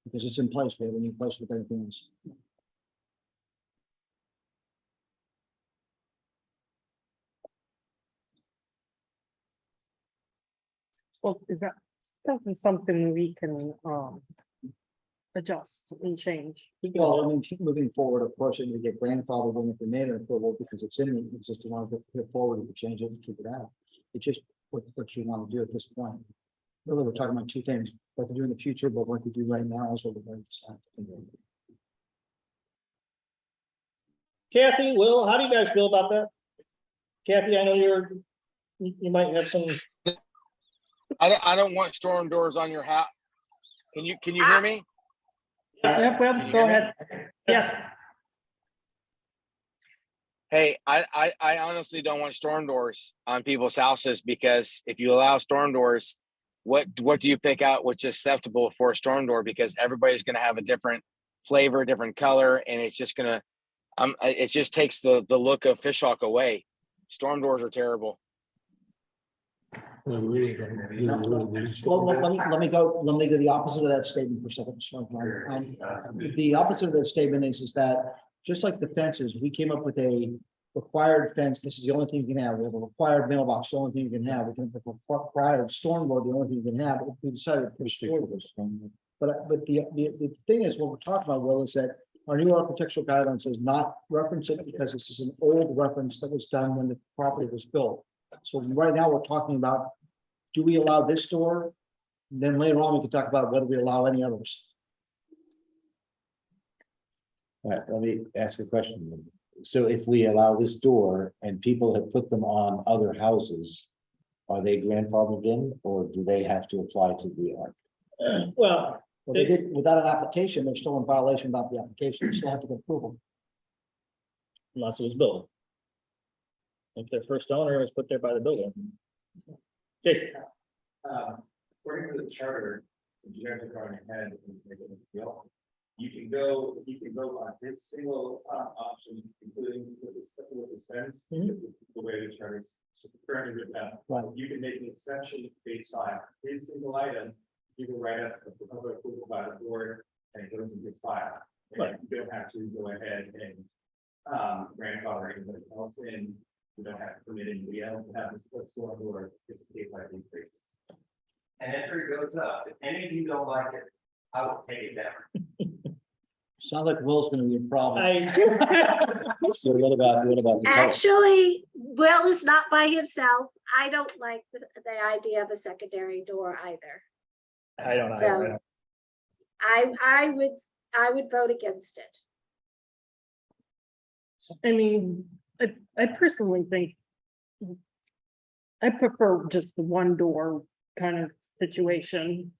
Because it's in place, we have a new place with anything else. Well, that's something we can, adjust and change. Well, I mean, keep moving forward, of course, you get grandfathered in if we made an approval because it's in the existing one, but here forward, you can change it and keep it out. It's just what you want to do at this point. Really, we're talking about two things, what to do in the future, but what to do right now is what we're going to decide. Kathy, Will, how do you guys feel about that? Kathy, I know you might have some. I don't want storm doors on your house. Can you hear me? Yep, Can you go hear me? ahead. Yes, Hey, I honestly don't want storm doors on people's houses, because if you allow storm doors, what do you pick out what's acceptable for a storm door? Because everybody's going to have a different flavor, different color, and it's just going to, it just takes the look of fishhawk away. Storm doors are terrible. Well, we really need to- Well, let me go the opposite of that statement for a second. The opposite of that statement is that just like the fences, we came up with a required fence. This is the only thing you can have. We have a required mailbox, the only thing you can have. We can have a required storm door, the only thing you can have. We decided to push forward with this. But the thing is, what we're talking about, Will, is that our new architectural guidelines does not reference it because this is an old reference that was done when the property was built. So right now, we're talking about, do we allow this door? Then later on, we can talk about whether we allow any others. All right, let me ask a question. So if we allow this door and people have put them on other houses, are they grandfathered in, or do they have to apply to the ARC? Well, Well, they did, without an application, they're still in violation without the application. They still have to get approval. unless it was built. If their first owner was put there by the builder. Jason, According to the charter, if you have to go ahead and make it a deal, you can go on this single option, including with this fence, the way the charter is currently written out. Right. You can make an exception based on his single item, you can write up a public approval by the board, and it goes in his file. And Right. You don't have to go ahead and grandfather anybody else in. You don't have to permit anybody else to have this store door, it's a case by case. And after it goes up, if any of you don't like it, I will take it down. Sounds like Will's gonna be a problem. So what about the color? Actually, Will is not by himself. I don't like the idea of a secondary door either. I don't know. So I would vote against it. I mean, I personally think I prefer just the one door kind of situation.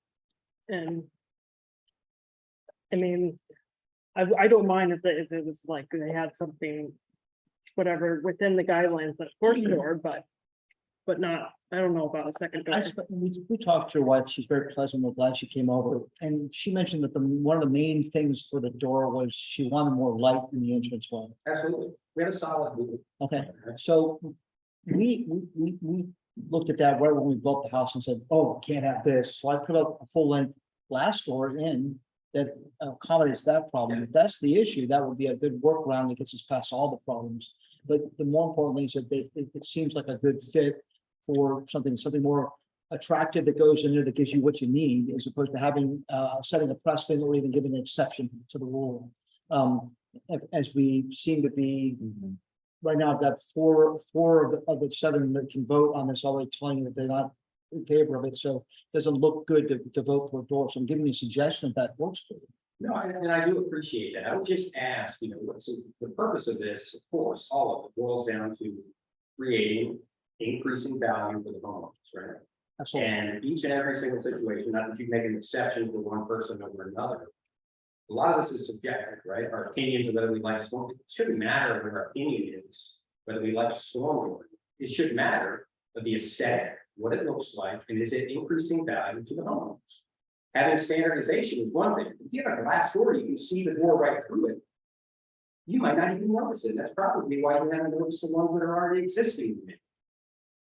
And I mean, I don't mind if it was like they had something, whatever, within the guidelines, that first door, but not, I don't know about a second door. We talked to your wife, she's very pleasant, we're glad she came over, and she mentioned that one of the main things for the door was she wanted more light in the entranceway. Absolutely. We had a solid move. Okay, so we looked at that right when we built the house and said, oh, can't have this, so I put up a full-length glass door in that accommodates that problem. If that's the issue, that would be a good workaround that gets us past all the problems. But the more important thing is that it seems like a good fit for something more attractive that goes in there that gives you what you need, as opposed to having setting a precedent or even giving an exception to the rule. As we seem to be right now, I've got four of the 7 that can vote on this already telling you that they're not in favor of it. So it doesn't look good to vote for a door. So I'm giving you a suggestion if that works for you. No, and I do appreciate that. I would just ask, what's the purpose of this? Of course, all of it boils down to creating increasing value for the homeowners, right? Absolutely. And each and every single situation, not that you make an exception for one person over another. A lot of this is subjective, right? Our opinions of whether we like storm, it shouldn't matter what our opinion is, whether we like a storm or not. It should matter of the aesthetic, what it looks like, and is it increasing value to the homeowners? Having standardization is one thing. If you have a glass door, you can see the door right through it. you might not even notice it. That's probably why you haven't noticed the ones that are already existing.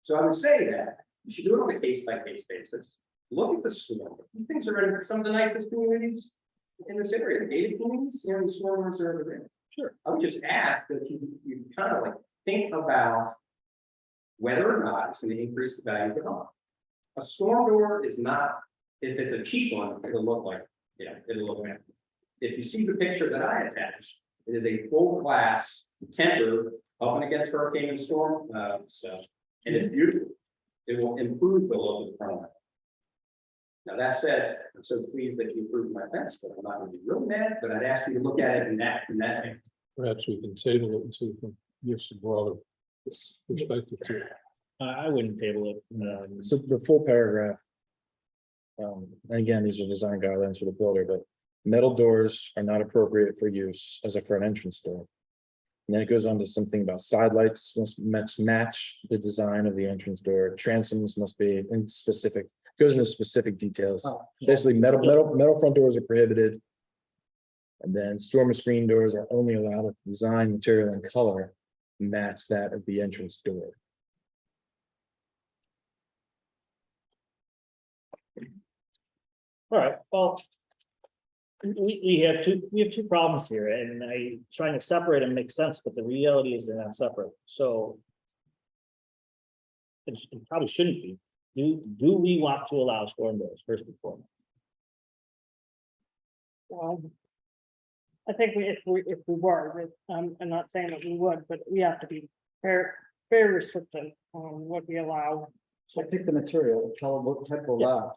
So I would say that you should do it on a case by case basis. Look at the storm. These things are in some of the nicest communities in this area, the gated communities, and the stormers are over there. Sure. I would just ask that you kind of like think about whether or not it's going to increase the value of the home. A storm door is not, if it's a cheap one, it'll look like, it'll look like. If you see the picture that I attached, it is a full glass tempered up and against hurricane and storm stuff. And it's beautiful. It will improve the look of the front. Now, that said, I'm so pleased that you approved my fence, but I'm not going to be real mad, but I'd ask you to look at it in that way. Perhaps we can table it and see if we can give some broader perspective to it. I wouldn't table it. So the full paragraph. And again, these are design guidelines for the builder, but metal doors are not appropriate for use as a front entrance door. And then it goes on to something about side lights must match the design of the entrance door. Transoms must be in specific, goes into specific details. Basically, metal front doors are prohibited. And then storm and screen doors are only allowed if design, material, and color match that of the entrance door. All right, well. We have two problems here, and trying to separate them makes sense, but the reality is they're not separate, so. It probably shouldn't be. Do we want to allow storm doors first and foremost? Well, I think if we were, I'm not saying that we would, but we have to be very restrictive on what we allow. So pick the material, tell them what type of allow.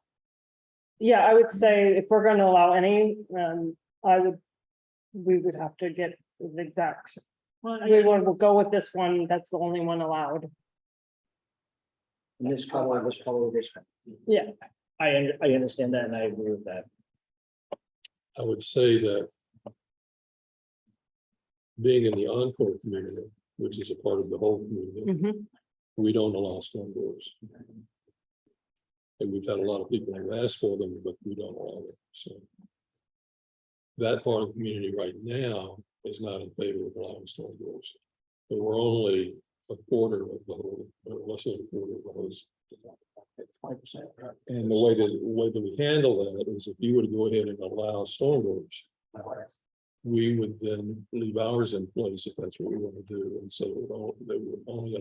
Yeah, I would say if we're going to allow any, we would have to get the exact. We'll go with this one, that's the only one allowed. In this color, this color, this color. Yeah, I understand that, and I agree with that. I would say that being in the Encore community, which is a part of the whole community, we don't allow storm doors. And we've had a lot of people who ask for them, but we don't allow them, so. That part of the community right now is not in favor of allowing storm doors. But we're only a quarter of the whole, or less than a quarter of the whole. 20%. And the way that we handle that is if you were to go ahead and allow storm doors, we would then leave ours in place if that's what we want to do. And so they would only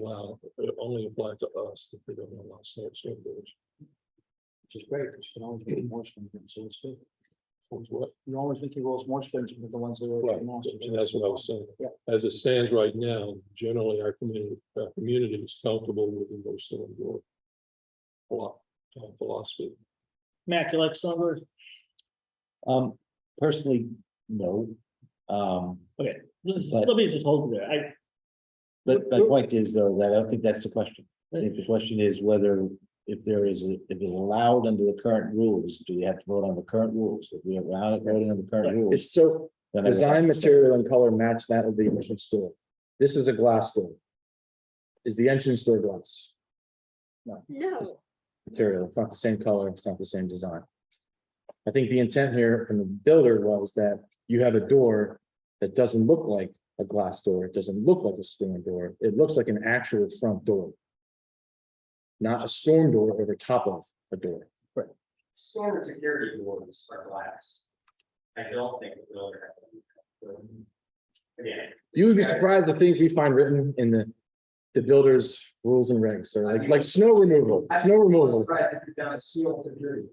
apply to us if they don't allow storm doors. Which is great, because you can always make it more stringent, so it's good. What? You always think your rules more stringent than the ones that are. Right, announced. and that's what I was saying. Yeah. As it stands right now, generally our community is comfortable with the most storm door philosophy. Mac, you like storm doors? Personally, no. Okay, But- let me just hold it there. But my point is though, that I don't think that's the question. I think the question is whether if it's allowed under the current rules, do we have to vote on the current rules? If we are voting on the current rules. It's so then I would have design, to say- material, and color match that of the entrance door. This is a glass door. Is the entrance door glass? No, Material, it's not the same color, it's not the same design. I think the intent here from the builder was that you have a door that doesn't look like a glass door, it doesn't look like a storm door, it looks like an actual front door. Not a storm door over top of a door. Storm and security doors are glass. I don't think the builder has. Again. You would be surprised the things we find written in the builder's rules and regs, so like snow removal, Right, if you've done a seal security.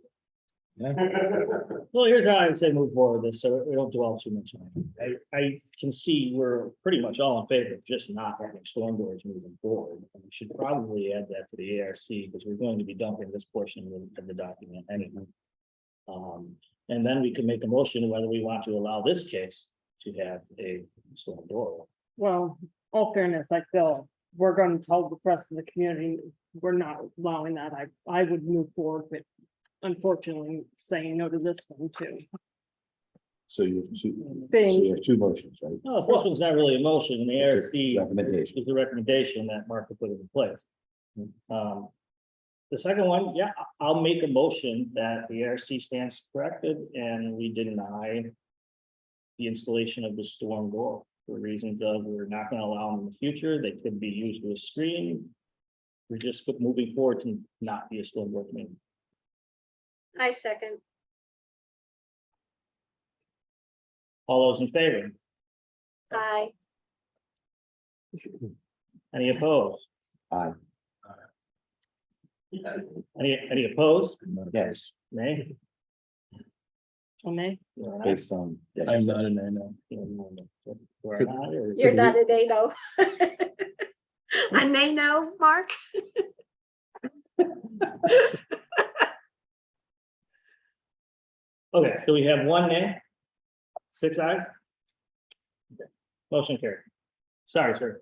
Well, here's how I would say move forward with this, so we don't dwell too much on it. I can see we're pretty much all in favor of just not having storm doors moving forward. And we should probably add that to the ARC because we're going to be dumping this portion of the document anyway. And then we can make a motion whether we want to allow this case to have a storm door. well, all fairness, I feel we're going to tell the rest of the community, we're not allowing that. I would move forward with unfortunately saying no to this one too. So you have two, Being- so you have two motions, right? No, the first one's not really a motion, and the ARC Recommendation. is the recommendation that Mark will put in place. The second one, yeah, I'll make a motion that the ARC stands corrected and we deny the installation of the storm door. for reasons of we're not gonna allow them in the future, they could be used as screen. We're just moving forward to not be a stormwater committee. I second. All those in favor? Aye. Any opposed? Aye. Any opposed? Yes, Nay? Okay, based on. I'm not in there, no. Or not, or- You're not a NATO. A NATO, Mark? Okay, so we have one nay? 6 ayes? Okay. Motion carried. Sorry, sir.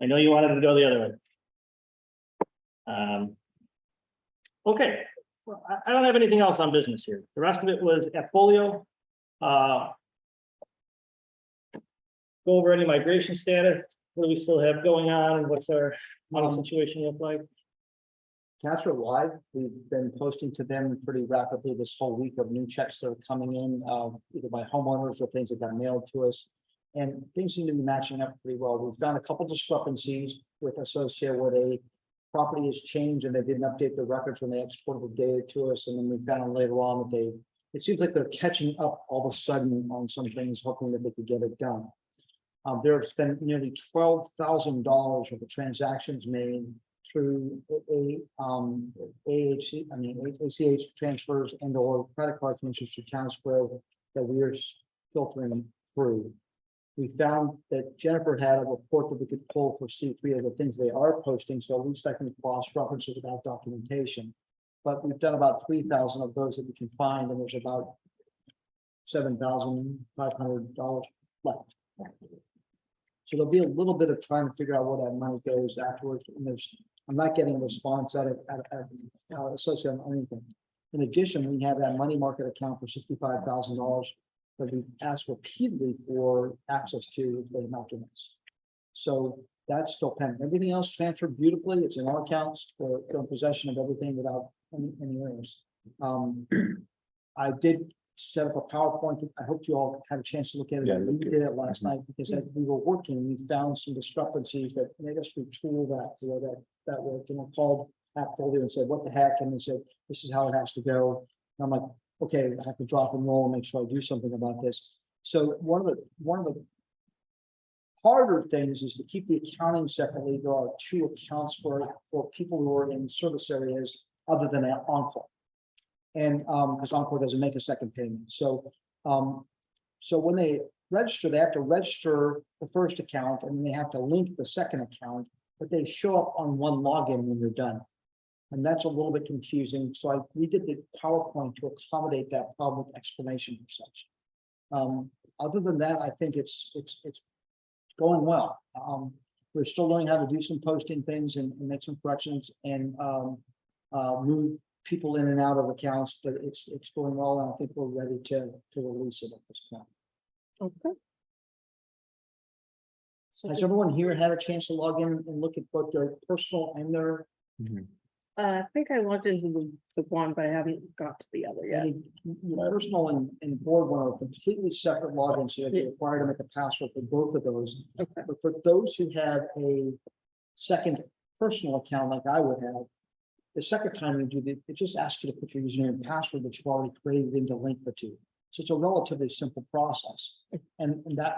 I know you wanted to go the other way. Okay, well, I don't have anything else on business here. The rest of it was at folio. Go over any migration status, what do we still have going on, what's our money situation look like? Cats are live. We've been posting to them pretty rapidly this whole week of new checks that are coming in, either by homeowners or things that got mailed to us. And things seem to be matching up pretty well. We found a couple discrepancies with associated where a property has changed and they didn't update their records when they exported the data to us. And then we found later on that it seems like they're catching up all of a sudden on some things, hoping that they could get it done. There's been nearly $12,000 worth of transactions made through ACH transfers and or credit card transfers to TownsSquare that we are filtering through. We found that Jennifer had a report that we could pull for C3 of the things they are posting, so at least I can cross-reference it without documentation. But we've done about 3,000 of those that we can find, and there's about $7,500 left. So there'll be a little bit of trying to figure out where that money goes afterwards, and I'm not getting a response out of associated on anything. In addition, we have that money market account for $65,000 that we asked repeatedly for access to if they have not given us. So that's still pending. Everything else transferred beautifully. It's in our accounts for possession of everything without any errors. I did set up a PowerPoint. I hope you all had a chance to look at it. Yeah, We did it last night because as we were working, we found some discrepancies that made us retool that for that work. And I called AppFolio and said, what the heck? And they said, this is how it has to go. And I'm like, okay, I have to drop and roll and make sure I do something about this. So one of the harder things is to keep the accounting separately. There are two accounts for people who are in service areas other than Encore. And because Encore doesn't make a second payment. So when they register, they have to register the first account and they have to link the second account, but they show up on one login when you're done. And that's a little bit confusing. So we did the PowerPoint to accommodate that problem with explanation and such. Other than that, I think it's going well. We're still learning how to do some posting things and make some corrections and move people in and out of accounts, but it's going well. And I think we're ready to release it at this point. okay. Has everyone here had a chance to log in and look at both their personal and their I think I logged into the one, but I haven't got to the other yet. personal and board one are completely separate logins, so you're required to make a password for both of those. Okay. But for those who have a second personal account like I would have, the second time you do it just asks you to put your username and password that you've already created in to link the two. So it's a relatively simple process. And that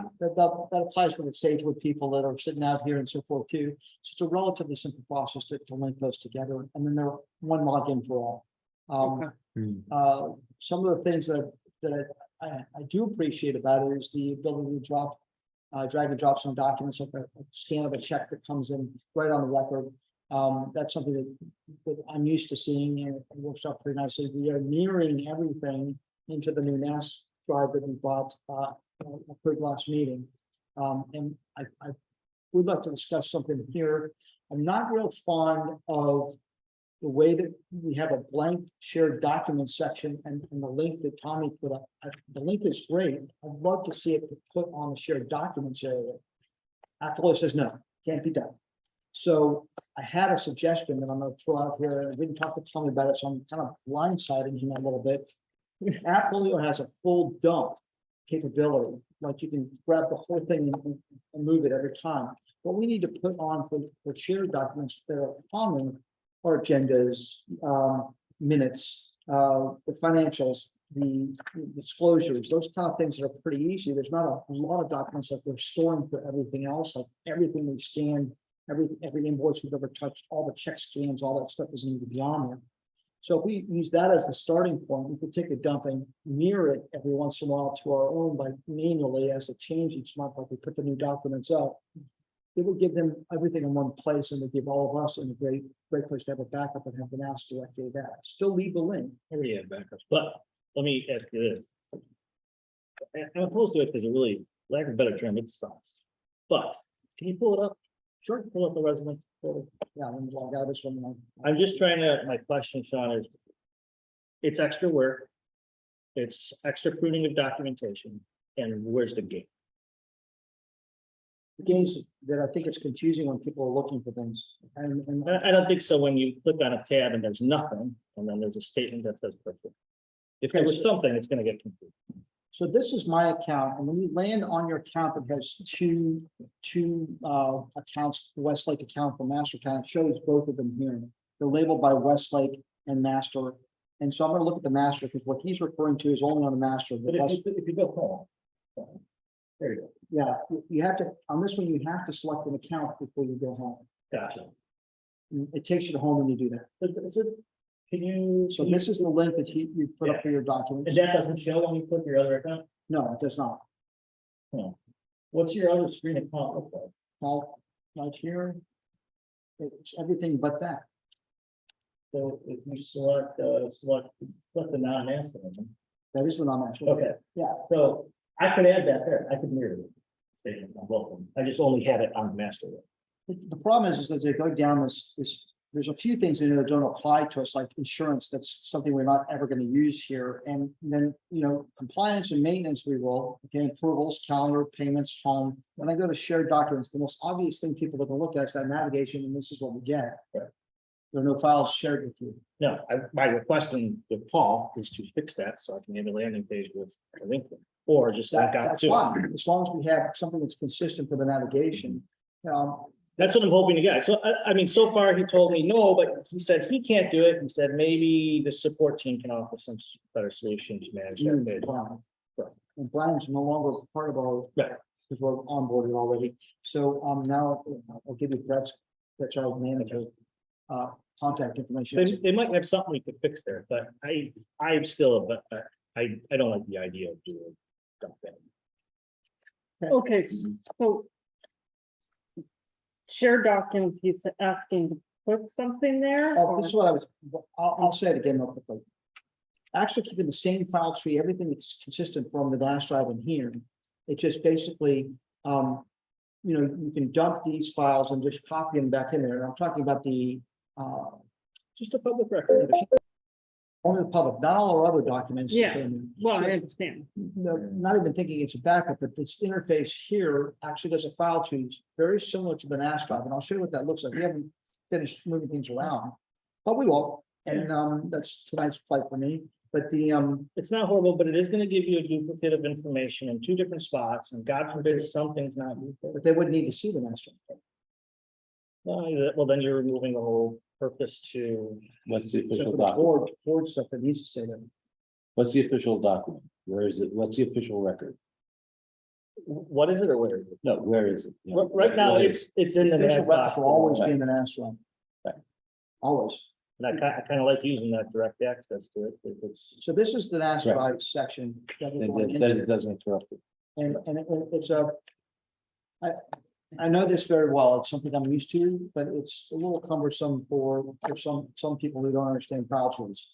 applies for the Sagewood people that are sitting out here and so forth too. So it's a relatively simple process to link those together. And then they're one login for all. Some of the things that I do appreciate about it is the ability to drag and drop some documents, like a scan of a check that comes in right on the record. That's something that I'm used to seeing, and it works out pretty nicely. We are nearing everything into the new NAS drive that we bought approved last meeting. And I would like to discuss something here. I'm not real fond of the way that we have a blank shared document section and the link that Tommy put up. The link is great. I'd love to see it put on the shared documents area. After says no, can't be done. So I had a suggestion that I'm going to throw out here. I didn't talk to Tommy about it, so I'm kind of blindsiding him a little bit. AppFolio has a full dump capability, like you can grab the whole thing and move it every time. What we need to put on for shared documents that are common are agendas, minutes, the financials, the disclosures, those kind of things that are pretty easy. There's not a lot of documents that we're storing for everything else, like everything we've scanned, every invoice we've ever touched, all the check scans, all that stuff doesn't need to be on there. So if we use that as the starting point, we could take a dump and mirror it every once in a while to our own, by manually as a change each month, like we put the new documents up. It would give them everything in one place, and would give all of us a great place to have a backup and have them ask directly that. Still leave the link. Every have backups, but let me ask you this. I'm opposed to it because it really, lack of a better term, it sucks. But can you pull it up? Sure. Pull up the resume. Yeah, I'm gonna log out of this one. I'm just trying to, my question, Sean, is it's extra work. It's extra pruning of documentation, and where's the game? Gains that I think it's confusing when people are looking for things. And I don't think so. When you click on a tab and there's nothing, and then there's a statement that says perfect. If there was something, it's gonna get confused. so this is my account, and when you land on your account that has two accounts, the Westlake account, the master account, it shows both of them here. They're labeled by Westlake and master. And so I'm gonna look at the master, because what he's referring to is only on the master. But if you go home. There you go. Yeah, you have to, on this one, you have to select an account before you go home. Gotcha. It takes you to home when you do that. Can you? So this is the link that you put up for your documents. And that doesn't show when you put your other account? No, it does not. What's your other screen account look like? Now, right here, it's everything but that. So if you select the non-master one. That is the non-master. Okay. Yeah. So I could add that there. I could mirror it. Statement on both of them. I just only had it on the master one. The problem is that they go down this, there's a few things in there that don't apply to us, like insurance. That's something we're not ever going to use here. And then, compliance and maintenance, we will, okay, approvals, calendar, payments, home. When I go to shared documents, the most obvious thing people are going to look at is that navigation, and this is what we get. Right. There are no files shared with you. No, my requesting with Paul is to fix that so I can get a landing page with a link, or just link out That's to it. fine, as long as we have something that's consistent for the navigation. That's what I'm hoping to get. So I mean, so far he told me no, but he said he can't do it. He said maybe the support team can offer some better solution to manage that page. And Brian's no longer part of our, Right. because we're onboarded already. So now I'll give you Brett's child manager contact information. They might have something we could fix there, but I'm still, but I don't like the idea of doing something. Okay, so. Shared documents, he's asking to put something there. Oh, or- this is what I was, I'll say it again real quickly. Actually keeping the same file tree, everything that's consistent from the dash drive in here. It just basically, you can dump these files and just copy them back in there. And I'm talking about the, Just a public record. only the public, not all our other documents. Yeah, well, I So- understand. No, not even thinking it's a backup, but this interface here actually does a file tree it's very similar to the NAS drive, and I'll show you what that looks like. We haven't finished moving things around, but we will, and that's tonight's plight for me. But the It's not horrible, but it is gonna give you a duplicate of information in two different spots, and God forbid something's not. but they wouldn't need to see the NAS drive. Well, then you're removing the whole purpose to. What's the Except official for the document? board stuff that needs to say that. What's the official document? Where is it? What's the official record? What is it or where is it? No, where is it? You know, Right now, what it's in the. Official NAS record will always document, be in the NAS drive. Right. Always. And I kind of like using that direct access to it, if it's. So this is the NAS Right. drive section. that we're going Then into. it doesn't interrupt it. And it's I know this very well. It's something I'm used to, but it's a little cumbersome for some people who don't understand file trees.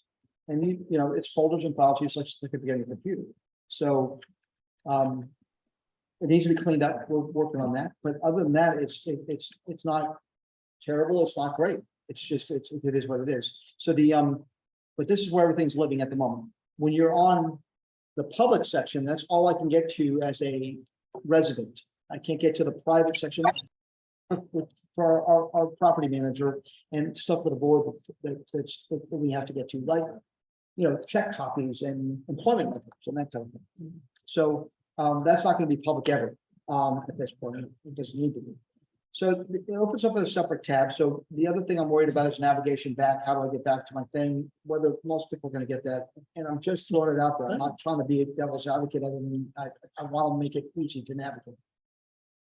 And it's folders and file trees, like stick it together in your computer. So it needs to be cleaned up. We're working on that. But other than that, it's not terrible. It's not great. It's just, it is what it is. So but this is where everything's living at the moment. When you're on the public section, that's all I can get to as a resident. I can't get to the private section for our property manager and stuff for the board that we have to get to, like, check copies and employment records and that kind of thing. So That's not gonna be public ever, at this point, it doesn't need to be. So it opens up a separate tab, so the other thing I'm worried about is navigation back, how do I get back to my thing, whether most people are gonna get that, and I'm just throwing it out there, I'm not trying to be a devil's advocate, other than I wanna make it easy to navigate.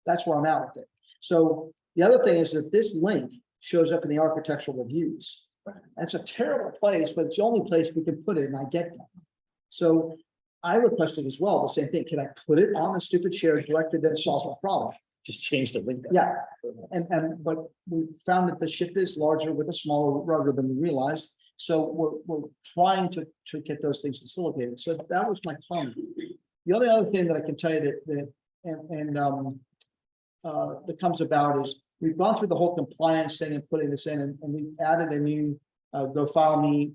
That's where I'm at with it. So the other thing is that this link shows up in the architectural reviews. That's a terrible place, but it's the only place we can put it, and I get that. So I requested as well, the same thing, can I put it on the stupid shared directory that solves my problem? Just change the link. Yeah, but we found that the ship is larger with a smaller rudder than we realized. So we're trying to get those things facilitated. So that was my comment. The only other thing that I can tell you that comes about is we've gone through the whole compliance thing and putting this in, and we've added a new go file me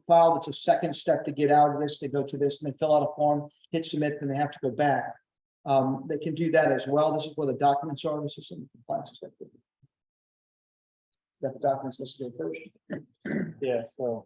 file that's a second step to get out of this. They go to this and they fill out a form, hit submit, and they have to go back. They can do that as well. This is where the documents are. This is in the compliance section. Got the documents listed first. Yeah, so.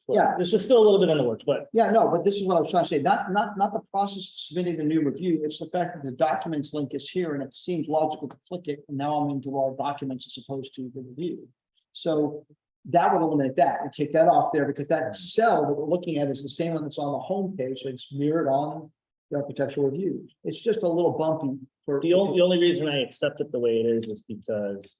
Yeah. This is still a little bit in the works, but Yeah, no, but this is what I was trying to say. Not the process of submitting the new review. It's the fact that the documents link is here and it seems logical to click it. And now I'm into our documents as opposed to the review. So that would eliminate that and take that off there because that cell that we're looking at is the same one that's on the home page. So it's mirrored on the architectural review. It's just a little bumpy for the only reason I accept it the way it is because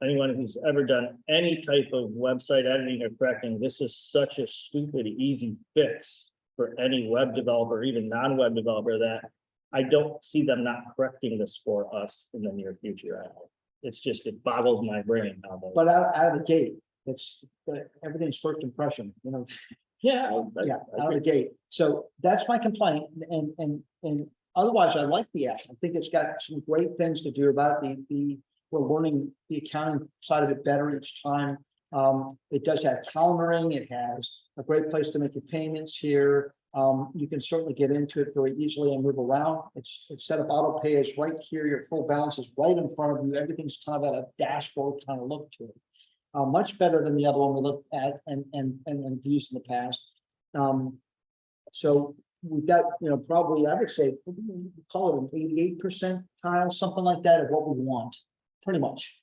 anyone who's ever done any type of website editing or correcting, this is such a stupid, easy fix for any web developer, even non-web developer, that I don't see them not correcting this for us in the near future. It's just, it boggles my brain now. But out of the gate, it's everything's first impression, you know. Yeah. Yeah, out of the gate. So that's my complaint. And otherwise, I like the app. I think it's got some great things to do about it. We're learning the accounting side of it better each time. It does have calendaring. It has a great place to make your payments here. You can certainly get into it very easily and move around. It's set up auto pay is right here. Your full balance is right in front of you. Everything's kind of at a dashboard kind of look to it. Much better than the other one we looked at and used in the past. So we've got, probably I would say call it an 88% tile, something like that of what we want, pretty much.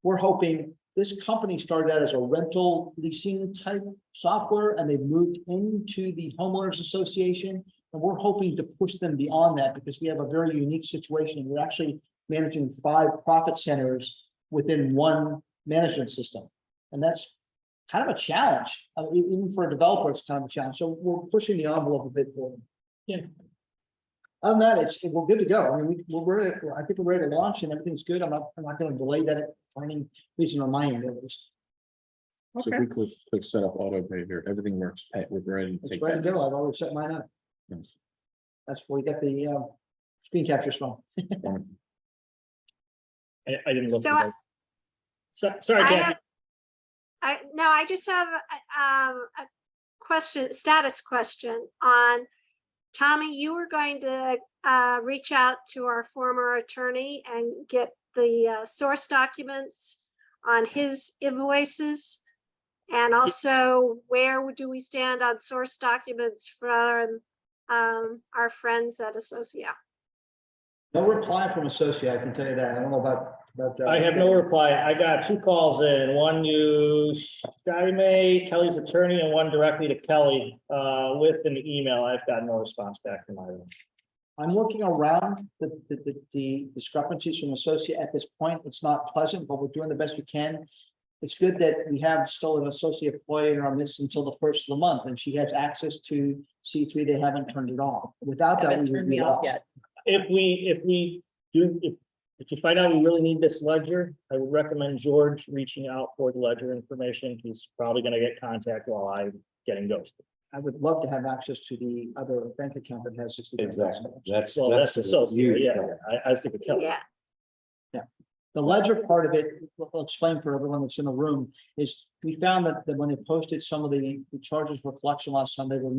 We're hoping this company started out as a rental leasing type software and they've moved into the homeowners association. And we're hoping to push them beyond that because we have a very unique situation. We're actually managing 5 profit centers within one management system. And that's kind of a challenge. I mean, even for a developer, it's kind of a challenge. So we're pushing the envelope a bit for them. Yeah. Other than that, we're good to go. I mean, I think we're ready to launch and everything's good. I'm not going to delay that for any reason on my end at least. So if we click set up auto pay here, everything works. We're ready to It's take ready to go. payments. I've already set mine up. Nice. That's where we got the screen captures from. Wonderful. I didn't look. So at that. Sorry, I Kathy. I just have a question, status question on, Tommy, you were going to reach out to our former attorney and get the source documents on his invoices. And also, where do we stand on source documents from our friends at Associa? No reply from associate. I can tell you that. I don't know about. I have no reply. I got 2 calls in, one to Shime, Kelly's attorney, and one directly to Kelly with an email. I've got no response back from either. I'm working around the discrepancies from associate at this point. It's not pleasant, but we're doing the best we can. It's good that we have still an associate employee in our midst until the 1st of the month, and she has access to C3. They haven't turned it on. Without that, we would be lost. If you find out we really need this ledger, I would recommend George reaching out for the ledger information. He's probably going to get contact while I'm getting ghosted. I would love to have access to the other bank account that has 60. Exactly. That's associate. huge. Yeah, I was thinking Kelly. Yeah. The ledger part of it, I'll explain for everyone that's in the room, is we found that when they posted some of the charges for collection last time, they were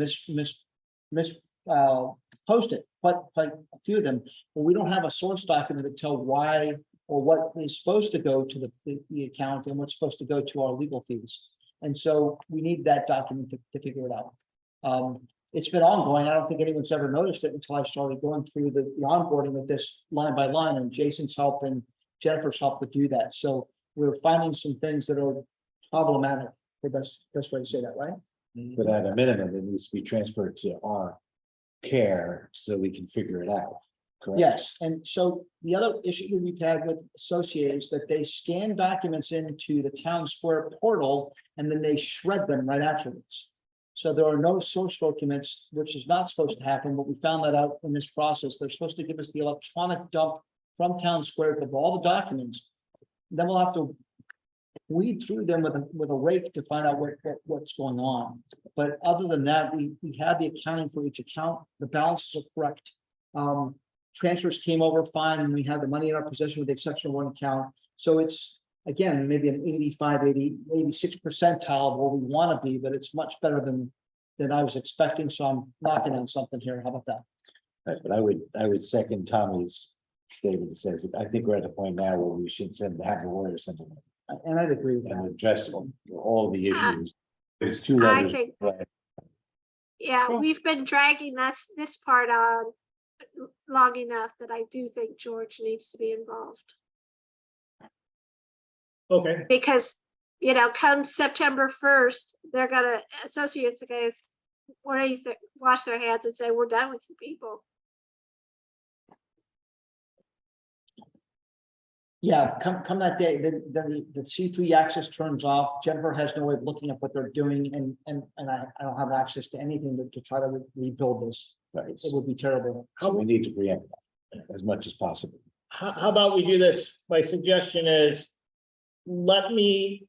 posted, but like a few of them, but we don't have a source document to tell why or what is supposed to go to the account and what's supposed to go to our legal fees. And so we need that document to figure it out. it's been ongoing. I don't think anyone's ever noticed it until I started going through the onboarding of this line by line, and Jason's helping, Jennifer's helped to do that. So we're finding some things that are problematic, the best way to say that, right? But at a minimum, it needs to be transferred to our care so we can figure it out. Correct? Yes, and so the other issue that we've had with associates is that they scan documents into the town square portal and then they shred them right afterwards. So there are no source documents, which is not supposed to happen, but we found that out in this process. They're supposed to give us the electronic dump from town square of all the documents. Then we'll have to weed through them with a rake to find out what's going on. But other than that, we had the accounting for each account. The balances are correct. Transfers came over fine, and we had the money in our possession with the exception of one account. So it's, again, maybe an 86 percentile of where we want to be, but it's much better than I was expecting. So I'm knocking on something here. How about that? Right, but I would second Tommy's statement that says, I think we're at a point now where we should have the lawyer send them And I'd agree with and that. address all the issues. There's two I levels. think- Right. Yeah, Cool. we've been dragging this part on long enough that I do think George needs to be involved. Okay, Because, come September 1st, they're gonna, associates are gonna wash their hands and say, we're done with you people. Yeah, come that day, then the C3 access turns off. Jennifer has no way of looking at what they're doing, and I don't have access to anything to try to rebuild this. Right. It would be terrible. So we need to preempt that as much as possible. how about we do this? My suggestion is, let me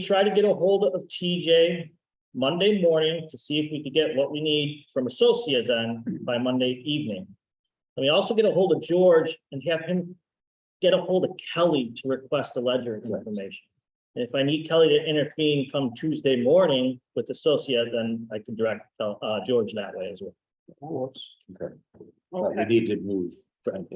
try to get a hold of TJ Monday morning to see if we could get what we need from associates on by Monday evening. Let me also get a hold of George and have him get a hold of Kelly to request a ledger information. And if I need Kelly to intervene come Tuesday morning with associate, then I can direct George that way as well. That works. Okay. But we Okay. need to move and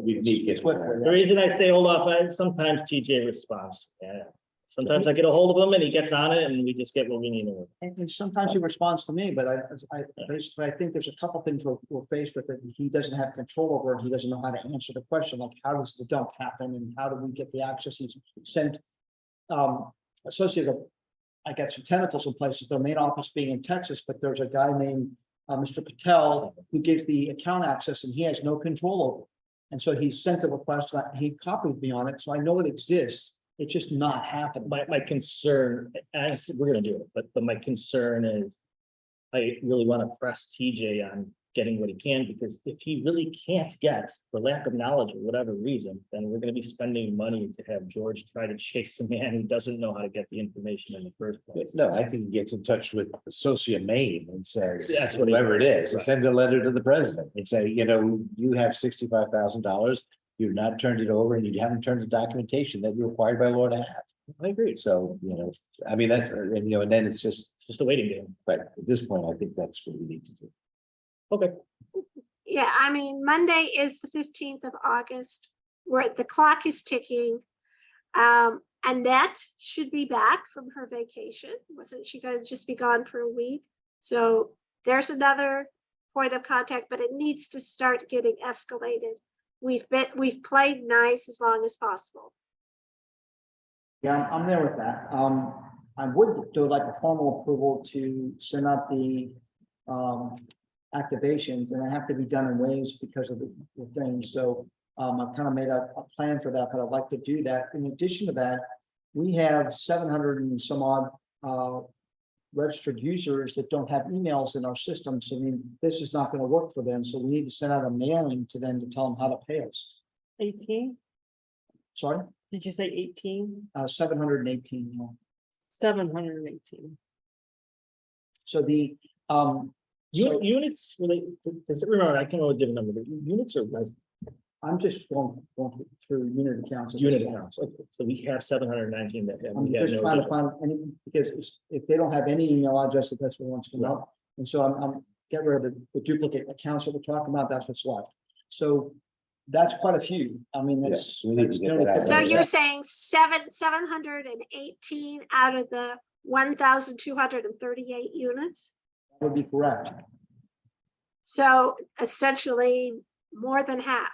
we need to get. Swiftly. The reason I say hold off, sometimes TJ responds. Yeah. Sometimes I get a hold of him and he gets on it and we just get what we need. And sometimes he responds to me, but I think there's a couple things we're faced with that he doesn't have control over. He doesn't know how to answer the question, like how does the dump happen and how do we get the access? He's sent associated. I got some tentacles in places, their main office being in Texas, but there's a guy named Mr. Patel who gives the account access and he has no control over it. And so he sent a request, he copied me on it, so I know it exists. It's just not happening. My concern, and I said, we're gonna do it, but my concern is, I really want to press TJ on getting what he can, because if he really can't get, for lack of knowledge or whatever reason, then we're gonna be spending money to have George try to chase a man who doesn't know how to get the information in the first place. No, I think he gets in touch with Associate Maine and says, That's what he whoever it does, is, right. send a letter to the president and say, you have $65,000. You've not turned it over and you haven't turned the documentation that you're required by law to have. I agree, So, I mean, that's, and then it's just, it's just a waiting game. but at this point, I think that's what we need to do. Okay, Yeah, I mean, Monday is the 15th of August, where the clock is ticking. Annette should be back from her vacation. Wasn't she gonna just be gone for a week? So there's another point of contact, but it needs to start getting escalated. We've played nice as long as possible. Yeah, I'm there with that. I would do like a formal approval to send out the activations, and they have to be done in waves because of the things. So I've kind of made a plan for that, but I'd like to do that. In addition to that, we have 700 and some odd registered users that don't have emails in our system. So I mean, this is not going to work for them. So we need to send out a mailing to them to tell them how to pay us. 18? Sorry, Did you say 18? 718. Yeah. 718. So the so units, really, does it remember, I can't know a different number, but units or residents? I'm just going through unit accounts. Unit accounts, okay, so we have 719 that have. I'm we have just no trying to additional. find any, because if they don't have any email address, that's what wants to come up. And so I'm get rid of the duplicate accounts that we're talking about, that's what's left. So that's quite a few. I mean, that's. Yes, we need to get that out. So Yeah. you're saying 718 out of the 1,238 units? Would be correct. So essentially more than half.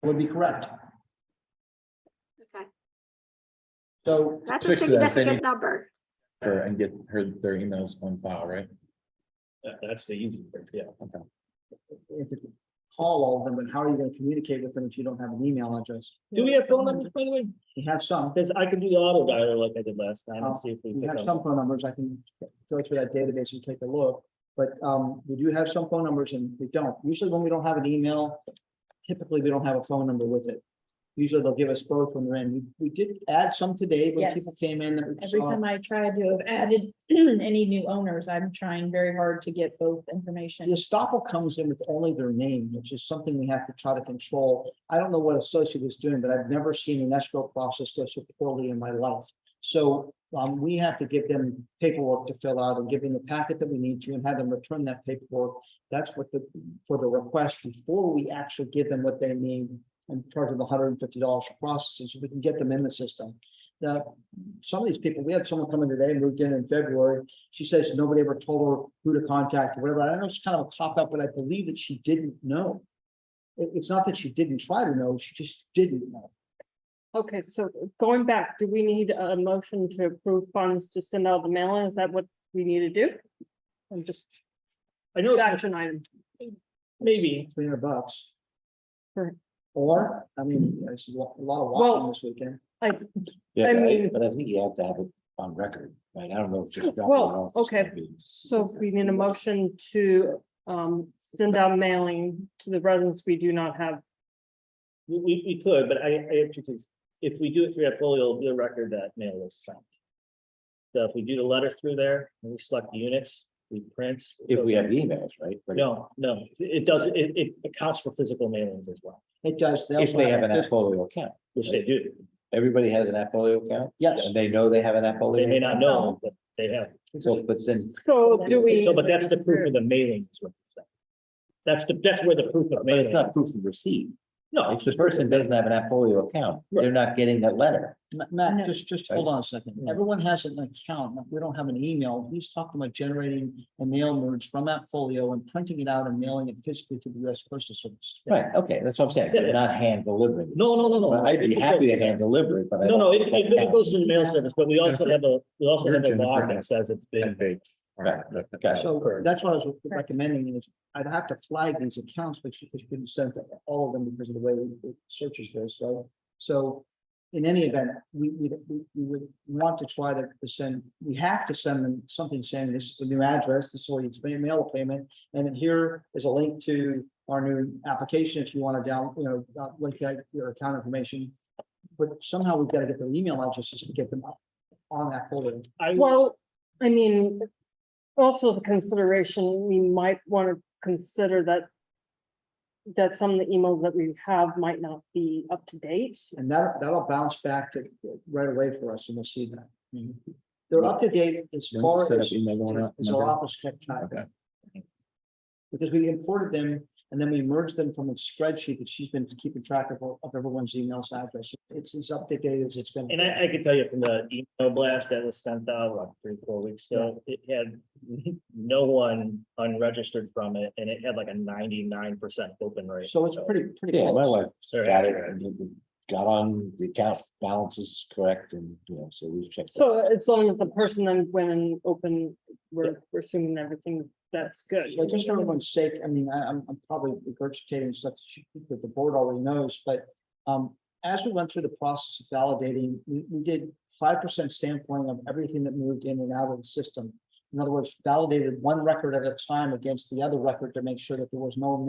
Would be correct. Okay, So that's a Fix that, they significant need- number. Her and get their emails on file, right? That's the easy part, yeah. if you call all of them, but how are you gonna communicate with them if you don't have an email address? Do we have phone numbers, by the way? We have some. Because I can do the auto dialer like I did last time and Oh, see if we We pick have up. some phone numbers. I can go through that database and take a look. But we do have some phone numbers and we don't. Usually when we don't have an email, typically we don't have a phone number with it. Usually they'll give us both when they're in. We did add some today when people Yes. came in that we Every saw. time I try to have added any new owners, I'm trying very hard to get both The information. estoppel comes in with only their name, which is something we have to try to control. I don't know what associate is doing, but I've never seen an escrow process go so poorly in my life. So we have to give them paperwork to fill out and give them the packet that we need to and have them return that paperwork. That's what for the request before we actually give them what they need and charge them $150 for processing so we can get them in the system. Now, some of these people, we had someone come in today, moved in February. She says nobody ever told her who to contact or whatever. I know it's kind of a cop out, but I believe that she didn't know. It's not that she didn't try to know, she just didn't know. Okay, so going back, do we need a motion to approve funds to send out the mail-in? Is that what we need to do? I'm just I know, it's action item. maybe, $300. Sure. Or, I mean, it's a lot of Well- walking this weekend. Yeah, I but mean- but I think you have to have it on record, right? I don't know if just dropping it Well, off. is gonna okay. be- So we need a motion to send out mailing to the residents we do not have. we could, but I have two things. If we do it through AppFolio, it'll be a record that mail was sent. So if we do the letters through there, and we select the units, we print. If we have emails, right? But No, it doesn't, it accounts for physical mailings as well, It does. If they have an Appfolio account, which they do. everybody has an Appfolio account, Yes. and they know they have an Appfolio. They may not account? know, but they have. So, but then, So do we? So, but that's the proof of the mailing. is what you're saying. That's where the proof of but it's mailing. not proof of receipt. No, If the person doesn't have an Appfolio account, they're not getting that letter. Matt, No. just hold on a second. Everyone has an account. We don't have an email. He's talking about generating a mail merge from Appfolio and printing it out and mailing it physically to the US Postal Service. Right, okay, that's what I'm saying. They're not hand delivering. no. I'd be happy to hand deliver it, but I. No, no, don't- it goes to the mail service, but we also have a Jennifer log has that says it's been. Right, got it. So that's what I was recommending is I'd have to flag these accounts, but you couldn't send to all of them because of the way it searches this, right? So in any event, we would want to try to send, we have to send them something saying this is the new address, this is where you can mail a payment. And then here is a link to our new application if you want to link out your account information. But somehow we've got to get their email addresses to get them on that folder. Well, I mean, also the consideration, we might want to consider that some of the emails that we have might not be up to date. And that'll bounce back to right away for us and we'll see that. They're up to date as You want far to set up as email going out? our office kept track. Okay. Because we imported them and then we merged them from a spreadsheet that she's been keeping track of everyone's emails address. It's as up to date as it's been. And I can tell you from the email blast that was sent out like 3-4 weeks ago, it had no one unregistered from it, and it had like a 99% open rate. So it's pretty Yeah, my close. wife Very got it, accurate. and got on, the account balance is correct, and, so we've checked. So as long as the person then went and opened, we're assuming everything, that's good. Yeah, just for everyone's sake, I mean, I'm probably regurgitating stuff that the board already knows, but as we went through the process of validating, we did 5% sampling of everything that moved in and out of the system. In other words, validated one record at a time against the other record to make sure that there was no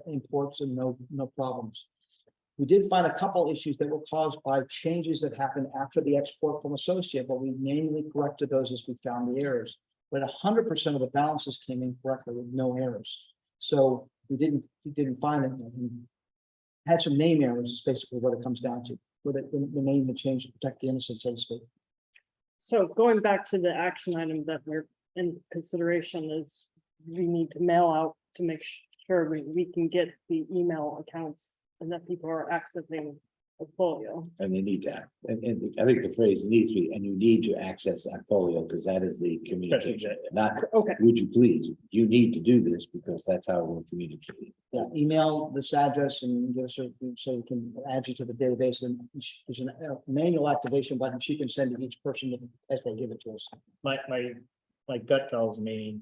imports and no problems. We did find a couple issues that were caused by changes that happened after the export from associate, but we manually corrected those as we found the errors. But 100% of the balances came in correctly with no errors. So we didn't find it. Had some name errors is basically what it comes down to, with the name that changed to protect the innocent, so to speak. So going back to the action item that we're in consideration is we need to mail out to make sure we can get the email accounts and that people are accessing portfolio. And they need that. And I think the phrase needs to be, and you need to access that folio, because that is the communication, exactly- not, Okay, would you please, you need to do this because that's how we're communicating. Yeah, email this address and give us so we can add you to the database, and there's a manual activation button. She can send to each person as they give it to us. My gut tells me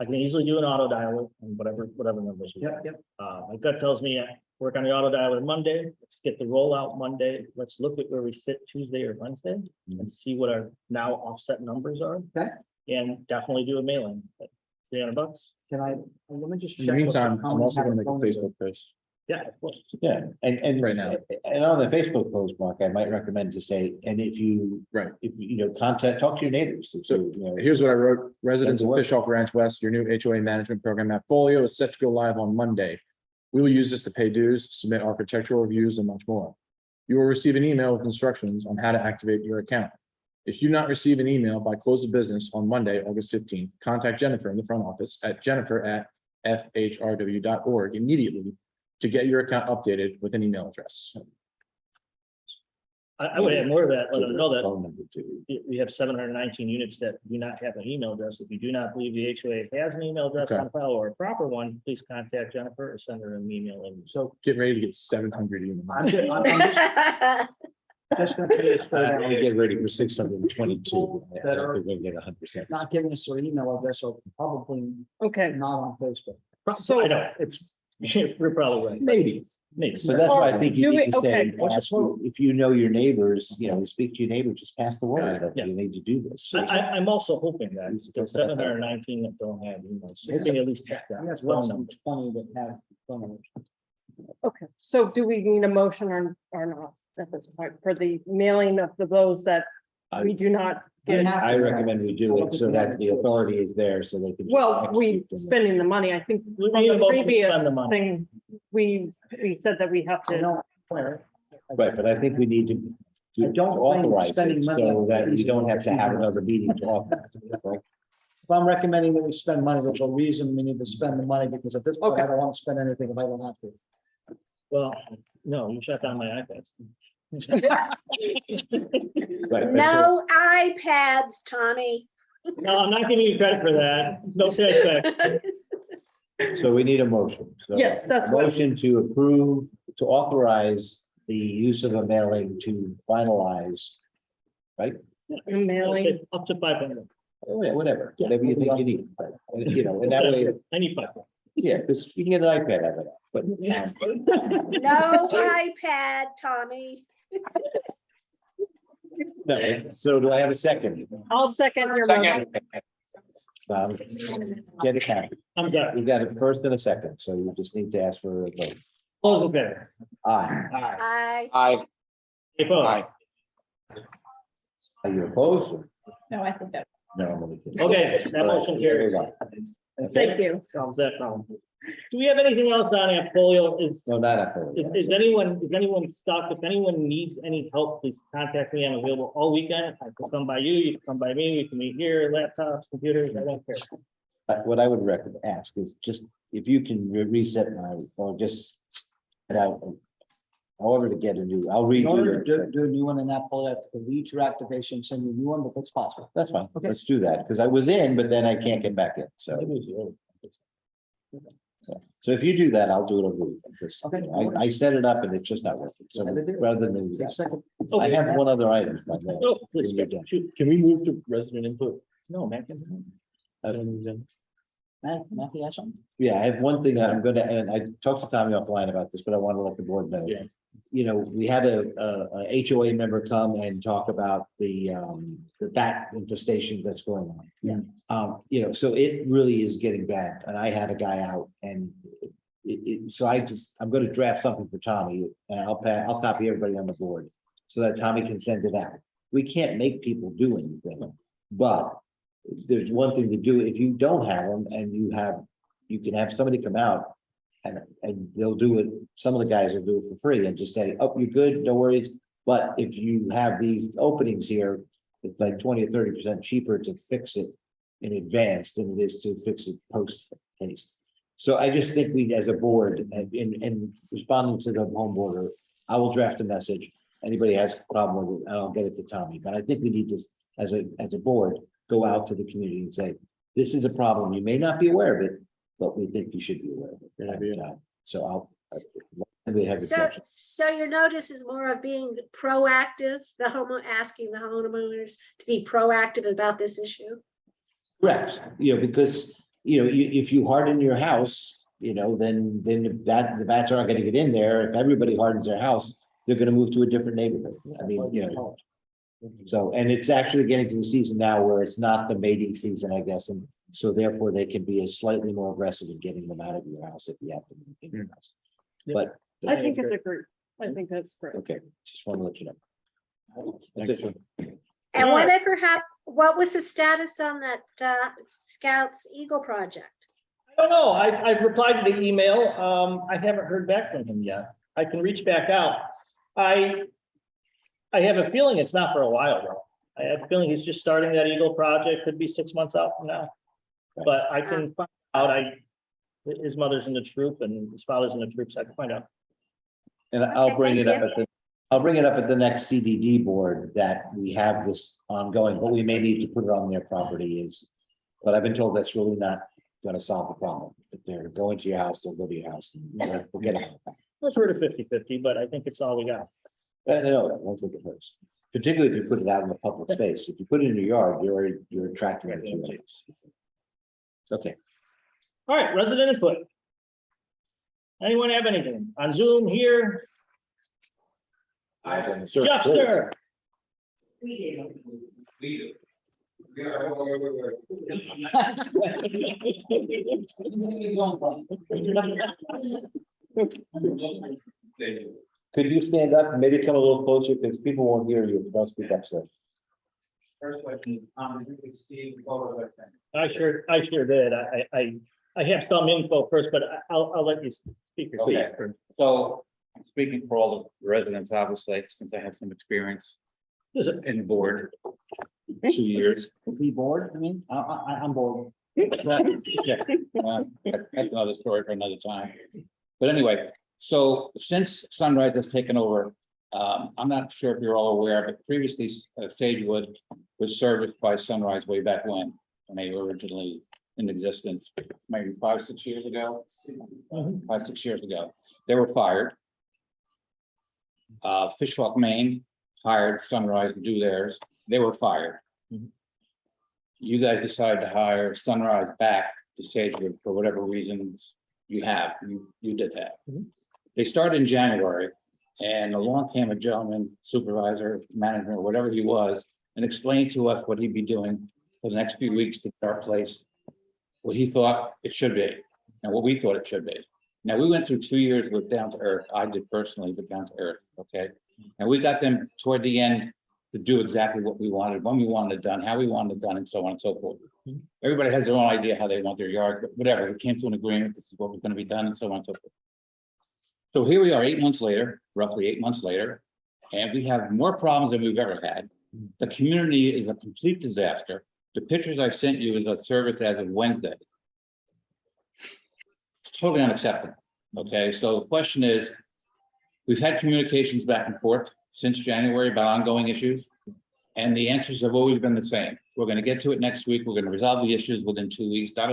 I can easily do an auto dialer and whatever numbers. we have. Yep. My gut tells me work on the auto dialer Monday. Let's get the rollout Monday. Let's look at where we sit Tuesday or Wednesday and see what our now offset numbers are. Okay. And definitely do a mailing, at $300. Can let me just In check. the meantime, how I'm many also have gonna a make a phone number. Facebook post. Yeah, of course. Yeah, and Right now. And on the Facebook post, Mark, I might recommend to say, and if you. Right. If you know, talk to your neighbors. If So, you know, Here's what I wrote. Residents of That's Fish Hawk Ranch West, your new HOA management program Appfolio is set to go live on Monday. We will use this to pay dues, submit architectural reviews, and much more. You will receive an email with instructions on how to activate your account. If you do not receive an email by close of business on Monday, August 15th, contact Jennifer in the front office at jennifer@fhrw.org immediately to get your account updated with an email address. I would add more to that, let them know that phone number too. we have 719 units that do not have an email address. If you do not believe the HOA has an email address Okay. on file or a proper one, please contact Jennifer or send her an email. And So Get ready to get 700 emails. I'm just gonna tell you straight I out, get ready for 622. That are- We're gonna get 100%. not giving us their email address, so probably okay. not on Facebook. so I know it's, we're probably right. Maybe. Maybe. So that's why I think you Do need to we- say, okay. ask you- if you know your neighbors, you know, speak to your neighbor, just pass the word that Yeah. you need to do this. I'm also hoping that the 719 that don't have emails, hoping at least check I think that. that's phone less than number. 20 that have phone numbers. Okay, so do we need a motion or not at this point for the mailing of those that we do not get? I recommend we do it so that the authority is there so they can. just Well, we execute them. spending the money, I think We from need a the motion to previous spend the money. thing, we said that we have I to, don't, where. Right, but I think we need to. I don't think authorize spending it money so on that we these don't have to have is- another meeting to authorize it, right? If I'm recommending that we spend money, there's a reason we need to spend the money, because at this point, I Okay. don't want to spend anything if I don't have to. Well, no, you shut down my iPads. Right, but so- No iPads, Tommy. No, I'm not giving you credit for that. No satisfaction. So we need a motion. So Yes, that's a what- Motion to approve, to authorize the use of a mailing to finalize. Right? mailing. Up to 500. Oh, yeah, whatever you think you need, but, you know, and that way, I need 500. yeah, because you can get an iPad out of that, but. No iPad, Tommy. No, so do I have a second? I'll second your motion. Get it happy. I'm done. We got a first and a second, so you just need to ask for a vote. Close the favor. Aye. Aye. I, Aye. Are you opposed? No, I think that. No, I'm only kidding. Okay, that motion carries. Thank you. Solves that problem. Do we have anything else on Appfolio? No, not at all. Is anyone stuck? If anyone needs any help, please contact me. I'm available all weekend. I can come by you, you can come by me, we can meet here, laptops, computers, I don't care. What I would recommend, ask is just if you can reset my, or just. Get out. However to get a new, I'll read In order you. to do a new one in that, pull that, delete your activation, send you a new one, but that's possible. That's fine. Okay. Let's do that, because I was in, but then I can't get back in, so. So if you do that, I'll do it over the weekend, because Okay. I set it up and it's just not working, so rather than do that. Second, I have one other item. if I may. Oh, please, You're done. shoot. Can we move to resident input? No, man. I don't know. Matthew, has something? Yeah, I have one thing I'm gonna, and I talked to Tommy offline about this, but I want to let the board know. Yeah. You know, we had a HOA member come and talk about the bat infestation that's going on. Yeah. You know, so it really is getting bad, and I had a guy out and so I'm gonna draft something for Tommy, and I'll copy everybody on the board so that Tommy can send it out. We can't make people do anything, but there's one thing to do. If you don't have them and you can have somebody come out and they'll do it. Some of the guys will do it for free and just say, oh, you're good, no worries. But if you have these openings here, it's like 20 or 30% cheaper to fix it in advance than it is to fix it post haste. So I just think we, as a board, and in responding to the home border, I will draft a message. Anybody has a problem with it, and I'll get it to Tommy, but I think we need to, as a board, go out to the community and say, this is a problem. You may not be aware of it, but we think you should be aware of it. And, so anybody have So, objections? so your notice is more of being proactive, asking the homeowners to be proactive about this issue? Correct, because, if you harden your house, then the bats aren't gonna get in there. If everybody hardens their house, they're gonna move to a different neighborhood. I mean, so, and it's actually getting to the season now where it's not the mating season, I guess, and so therefore they can be slightly more aggressive in getting them out of your house if you have to move in your house. But, I think it's a great, I think that's great. okay, just want to let you know. That's it. And All right. whatever happened, what was the status on that Scouts Eagle project? I don't know. I've replied to the email. I haven't heard back from him yet. I can reach back out. I have a feeling it's not for a while though. I have a feeling he's just starting that Eagle project, could be 6 months out from now. But I can find out. His mother's in the troop and his father's in the troop, so I can find out. And I'll Okay, bring it thank up I'll bring it up at the next CDD board that we have this ongoing, but we may need to put it on their property but I've been told that's really not gonna solve the problem. If they're going to your house, they'll go to your house and forget about it. Let's sort of 50-50, but I think it's all we got. No, I don't think it hurts. Particularly if you put it out in the public space. If you put it in your yard, you're attracting it to it. Okay, All right, resident input. Anyone have anything on Zoom here? Jester. could you stand up and maybe come a little closer because people won't hear you. Don't speak up, sir. First question, did you see the photo of that? I sure did. I have some info first, but I'll let you speak. Okay. So I'm speaking for all the residents, obviously, since I have some experience in the board. 2 years. Be bored, I mean, I'm bored. Yeah, that's another story for another time. But anyway, so since Sunrise has taken over, I'm not sure if you're all aware, but previously Sagewood was serviced by Sunrise way back when they were originally in existence, maybe 5-6 years ago. 5-6 years ago, they were fired. Fishhawk, Maine hired Sunrise to do theirs. They were fired. You guys decided to hire Sunrise back to Sagewood for whatever reasons you have. You did that. They started in January, and along came a gentleman, supervisor, manager, whatever he was, and explained to us what he'd be doing for the next few weeks to get our place, what he thought it should be, and what we thought it should be. Now, we went through 2 years with Down to Earth. I did personally, but Down to Earth, okay? And we got them toward the end to do exactly what we wanted, when we wanted it done, how we wanted it done, and so on and so forth. Everybody has their own idea how they want their yard, but whatever, we came to an agreement, this is what was gonna be done, and so on and so forth. So here we are 8 months later, roughly 8 months later, and we have more problems than we've ever had. The community is a complete disaster. The pictures I sent you is a service as of Wednesday. It's totally unacceptable, okay? So the question is, we've had communications back and forth since January about ongoing issues, and the answers have always been the same. We're gonna get to it next week, we're gonna resolve the issues within 2 weeks, da.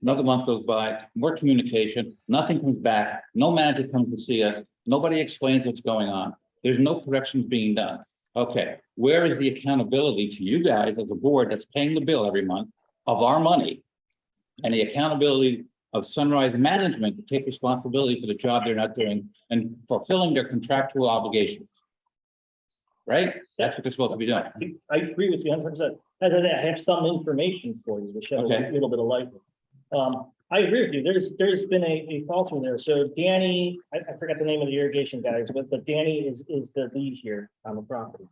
Another month goes by, more communication, nothing comes back, no manager comes to see us, nobody explains what's going on. There's no corrections being done. Okay, where is the accountability to you guys as a board that's paying the bill every month of our money? And the accountability of Sunrise Management to take responsibility for the job they're not doing and fulfilling their contractual obligations. Right? That's what they're supposed to be doing. I agree with you 100%. As I say, I have some information for you to shed a Okay. little bit of light. I agree with you. There's been a false one there. So Danny, I forgot the name of the irrigation guys, but Danny is the lead here on the property.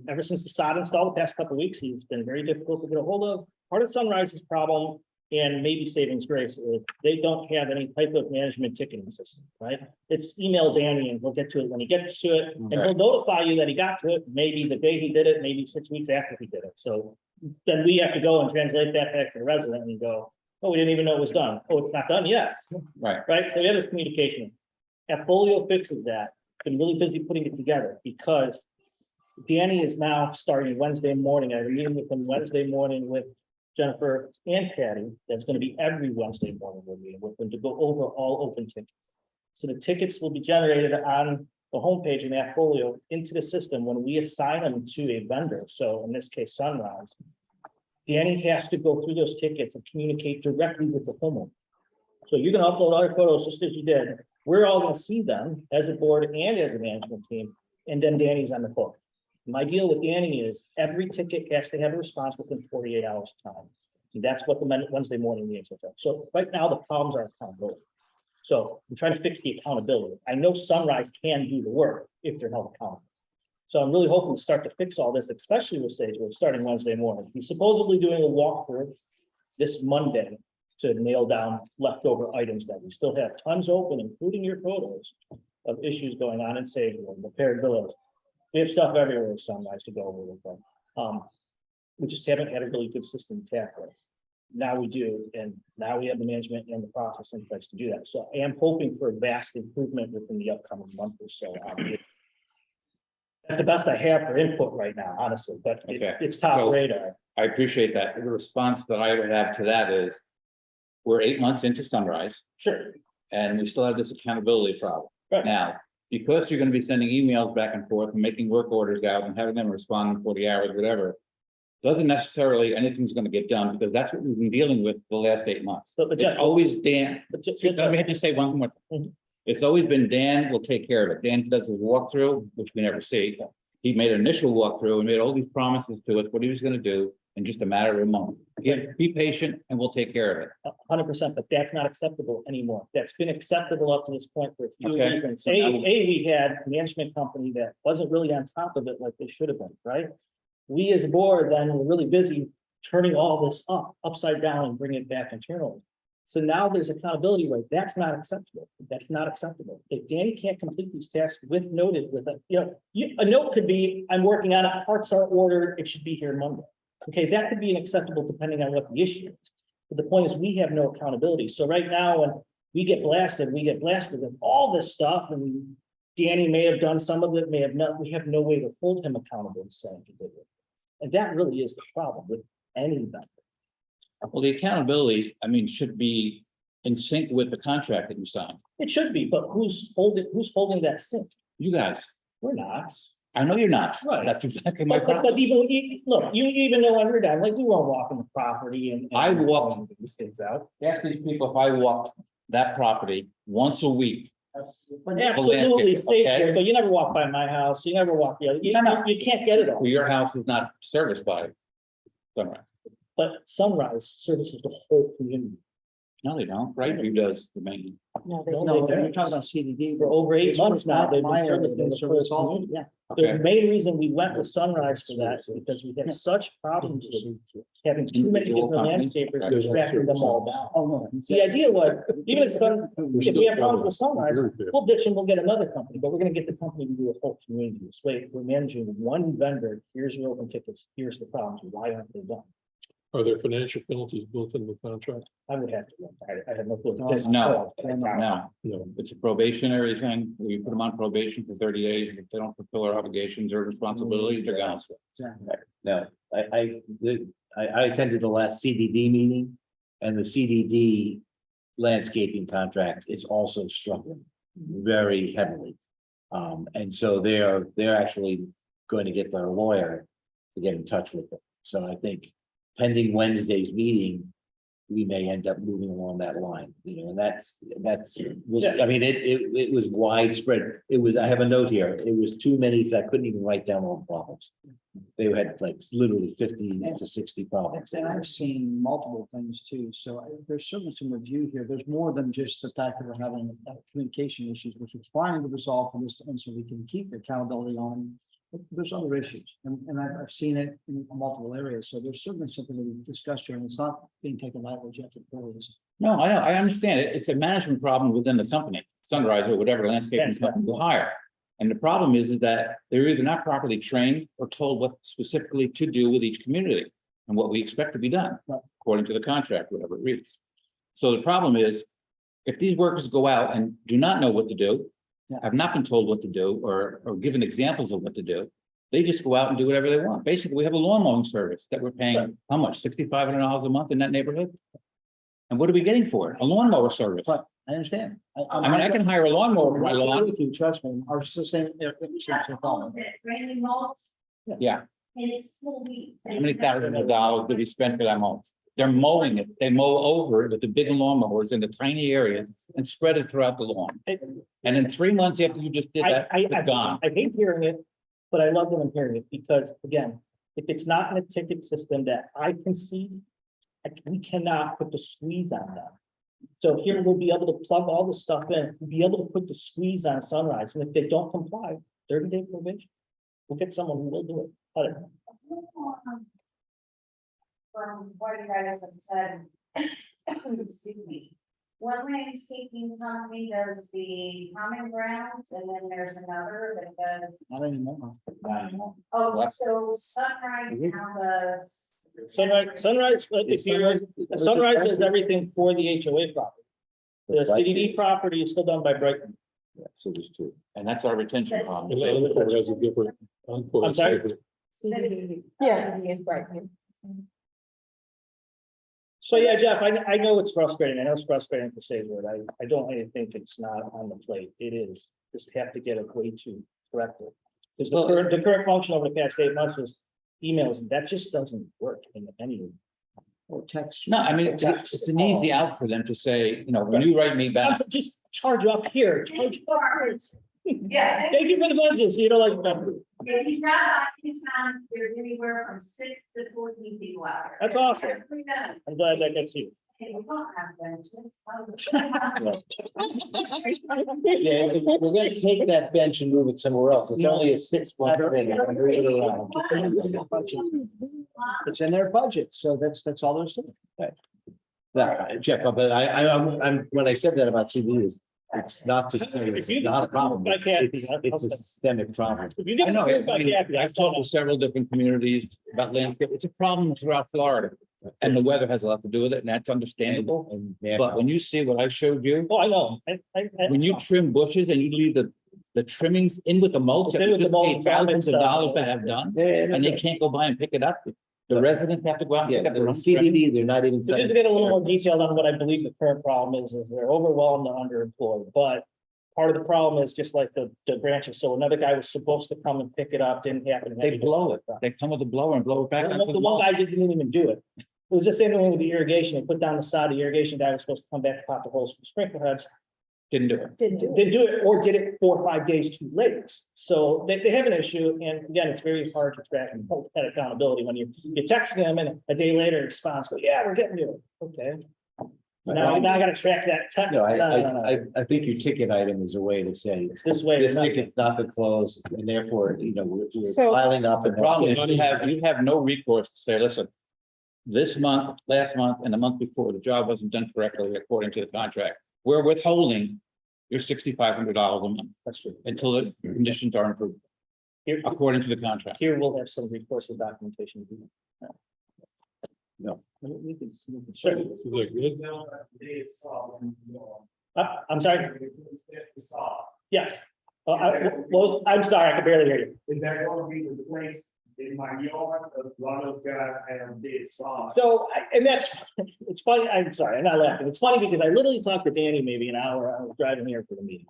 Ever since the sod install the past couple of weeks, he's been very difficult to get a hold of. Part of Sunrise's problem, and maybe Savings Grace, is they don't have any type of management ticketing system, right? It's email Danny and he'll get to it when he gets to it, and he'll notify you that he got to it, maybe the day he did it, maybe 6 weeks after he did it. So then we have to go and translate that back to the resident and go, oh, we didn't even know it was done. Oh, it's not done yet, Right. right? So we have this communication. AppFolio fixes that. Been really busy putting it together because Danny is now starting Wednesday morning. I have a meeting with him Wednesday morning with Jennifer and Patty. That's gonna be every Wednesday morning we're meeting with them to go over all open tickets. So the tickets will be generated on the homepage in AppFolio into the system when we assign them to a vendor. So in this case, Sunrise. Danny has to go through those tickets and communicate directly with the homeowner. So you're gonna upload all your photos just as you did. We're all gonna see them as a board and as a management team, and then Danny's on the hook. My deal with Danny is every ticket has to have a response within 48 hours of time. And that's what the Wednesday morning meetings are. So right now, the problems are accountability. So I'm trying to fix the accountability. I know Sunrise can do the work if they're held accountable. So I'm really hoping to start to fix all this, especially with Sage, we're starting Wednesday morning. He's supposedly doing a walkthrough this Monday to nail down leftover items that we still have tons open, including your photos of issues going on in Sage, repaired villas. We have stuff everywhere at Sunrise to go over with them. We just haven't had a really good system to tackle it. Now we do, and now we have the management and the process in place to do that. So I am hoping for a vast improvement within the upcoming month or so. That's the best I have for input right now, honestly, but Okay. it's top So- radar. I appreciate that. The response that I would have to that is, we're 8 months into Sunrise, Sure. and we still have this accountability problem. Right. Now, because you're gonna be sending emails back and forth and making work orders out and having them respond in 40 hours, whatever, doesn't necessarily anything's gonna get done, because that's what we've been dealing with the last 8 months. But It's Jeff, always Dan. Let me just say one more. Mhm. It's always been Dan will take care of it. Dan does his walkthrough, which we never see. He made an initial walkthrough and made all these promises to us, what he was gonna do in just a matter of a month. Again, be patient and we'll take care of it. 100%, but that's not acceptable anymore. That's been acceptable up to this point for a few Okay, reasons. so now- We had a management company that wasn't really on top of it like they should have been, right? We as a board then were really busy turning all this upside down and bringing it back internally. So now there's accountability, right? That's not acceptable. That's not acceptable. If Danny can't complete these tasks with noted with a, a note could be, I'm working on it, parts are ordered, it should be here Monday. Okay, that could be unacceptable depending on what the issue is. But the point is, we have no accountability. So right now, when we get blasted with all this stuff, and Danny may have done some of it, may have not, we have no way to hold him accountable and say he did it. And that really is the problem with any vendor. Well, the accountability, I mean, should be in sync with the contract that you signed. It should be, but who's holding that sync? You guys, We're not. I know you're not. Right. That's exactly my But problem. look, you even know when we're done, like we won't walk on the property and. I walk- These things out. Ask these people if I walked that property once a week. Absolutely safe okay? here, but you never walk by my house, you never walk, No. you can't get it all. Well, your house is not serviced by Sunrise. But Sunrise services the whole community. No, they don't. Brightview does the main. No, they we're don't. talking about CDD. For over 8 months now, they've My been area, servicing they the service whole all, community. yeah. The Okay. main reason we went with Sunrise for that is because we had such problems with having too many Individual different companies. landscapers Right. tracking them all down. Oh, no. The idea was, even if we have problems with Sunrise, we'll ditch and we'll get another company, but we're gonna get the company to do a whole community. This way, we're managing one vendor, here's your open tickets, here's the problems, why aren't they done? Are there financial penalties built in the contract? I would have to, I have no clue. No. No. No. It's a probationary thing. We put them on probation for 30 days. If they don't fulfill their obligations or responsibilities, they're gone. No, I attended the last CDD meeting, and the CDD landscaping contract is also struggling very heavily. And so they're actually going to get their lawyer to get in touch with them. So I think pending Wednesday's meeting, we may end up moving along that line, and I mean, it was widespread. It was, I have a note here, it was too many, so I couldn't even write down all the problems. They had like literally 50 to 60 problems. And I've seen multiple things too, so there's certainly some review here. There's more than just the fact that we're having communication issues, which we're trying to resolve for this, and so we can keep the accountability on. But there's other issues, and I've seen it in multiple areas, so there's certainly something that we've discussed here, and it's not being taken lightly, Jeff. No, I know, I understand it. It's a management problem within the company, Sunrise or whatever landscaping Yes. company you hire. And the problem is that they're either not properly trained or told what specifically to do with each community and what we expect to be done according to the contract, whatever it reads. So the problem is, if these workers go out and do not know what to do, have not been told what to do or given examples of what to do. They just go out and do whatever they want. Basically, we have a lawn mowing service that we're paying, how much, $6,500 a month in that neighborhood? And what are we getting for it? A lawnmower service. But I understand. I mean, I can hire a lawnmower for my I'm lawn. with you, trust me, ours is the same. Same problem. Randy mulch, Yeah, and it's still weak. how many thousands of dollars did we spend for that mow? They're mowing it. They mow over it with the big lawnmowers in the tiny areas and spread it throughout the lawn. And in 3 months after you just did that, it's gone. I hate hearing it, but I love when I'm hearing it, because again, if it's not in a ticket system that I can see, we cannot put the squeeze on them. So here we'll be able to plug all the stuff in, we'll be able to put the squeeze on Sunrise, and if they don't comply, 30-day probation. We'll get someone who will do it. Cut it. From what you guys have said, excuse me. One landscaping company does the common grounds, and then there's another that does, Not anymore. oh, What? so Sunrise now does. Sunrise, if you're, Sunrise does everything for the HOA property. The CDD property is still done by Brighton. Yeah, so there's two. And that's our retention problem. And the Encore has a different. Encore I'm sorry? Yeah. Is bright. So yeah, Jeff, I know it's frustrating. I know it's frustrating for Sagewood. I don't really think it's not on the plate. It is. Just have to get a way to correct it. Because the current function over the past 8 months was emails, and that just doesn't work in any. Or text. No, I mean, it's an easy out for them to say, you know, when you write me back, Just charge up here, charge up. Yeah. Thank you for the budget, so you don't like that. If you drive by in town, there's anywhere from 6 to 14 people out there. That's awesome. Every day. I'm glad that gets you. And we don't have benches. Yeah, we're gonna take that bench and move it somewhere else. It's only a 6-month thing. and move it around. It's in their budget, so that's all there's to it. Jeff, but I'm, when I said that about TV is, it's not to say it's not a problem. I can't. It's a systemic problem. If you get I know, approved by Kathy, I've talked to several different communities about landscape. It's a problem throughout Florida. And the weather has a lot to do with it, and that's understandable. And But when you see what I showed you, Oh, I know. when you trim bushes and you leave the trimmings in with the mulch, that In you with the just mulch, pay thousands of stuff. dollars to have done, and they can't go by and pick it up. The residents have to go out and Yeah, pick up the their own trimmings. CDD, they're not even. So just to get a little more detailed on what I believe the current problem is they're overwhelmed and underemployed, but part of the problem is just like the branches. So another guy was supposed to come and pick it up, didn't happen. They blow it. They come with a blower and blow it back. onto The the one mulch. guy didn't even do it. It was the same thing with the irrigation. They put down the side, the irrigation guy was supposed to come back to pop the holes for the sprinkler heads. Didn't do it. Didn't do it. Didn't do it, or did it 4 or 5 days too late. So they have an issue, and again, it's very hard to track and hold that accountability when you text them and a day later response, go, yeah, we're getting you. Okay. Now I gotta track that text. No, No. I think your ticket item is a way to say, It's this way. or this nothing. ticket's not been closed, and therefore, you know, we're So- piling up. The and problem is you have no recourse to say, listen, this month, last month, and the month before, the job wasn't done correctly according to the contract. We're withholding your $6,500 a month That's true. until the conditions are improved Here, according to the contract. here we'll have some recourse with documentation. No. Sure. Is that good? I'm sorry. Yes. Well, I'm sorry, I can barely hear you. Is that going to be replaced in my yard? A lot of those guys have dead saw. So, and that's, it's funny, I'm sorry, I'm not laughing. It's funny because I literally talked to Danny maybe an hour, I was driving here for the meeting.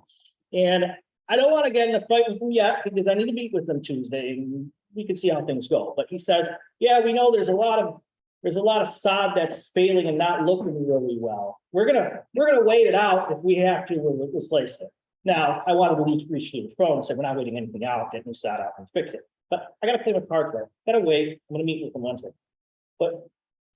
And I don't want to get in a fight with him yet because I need to meet with him Tuesday and we can see how things go. But he says, yeah, we know there's a lot of sod that's failing and not looking really well. We're gonna wait it out if we have to replace it. Now, I wanted to reach to the phone and say, we're not waiting anything out, get new sod out and fix it. But I gotta play my cards right. Gotta wait. I'm gonna meet with him Wednesday. But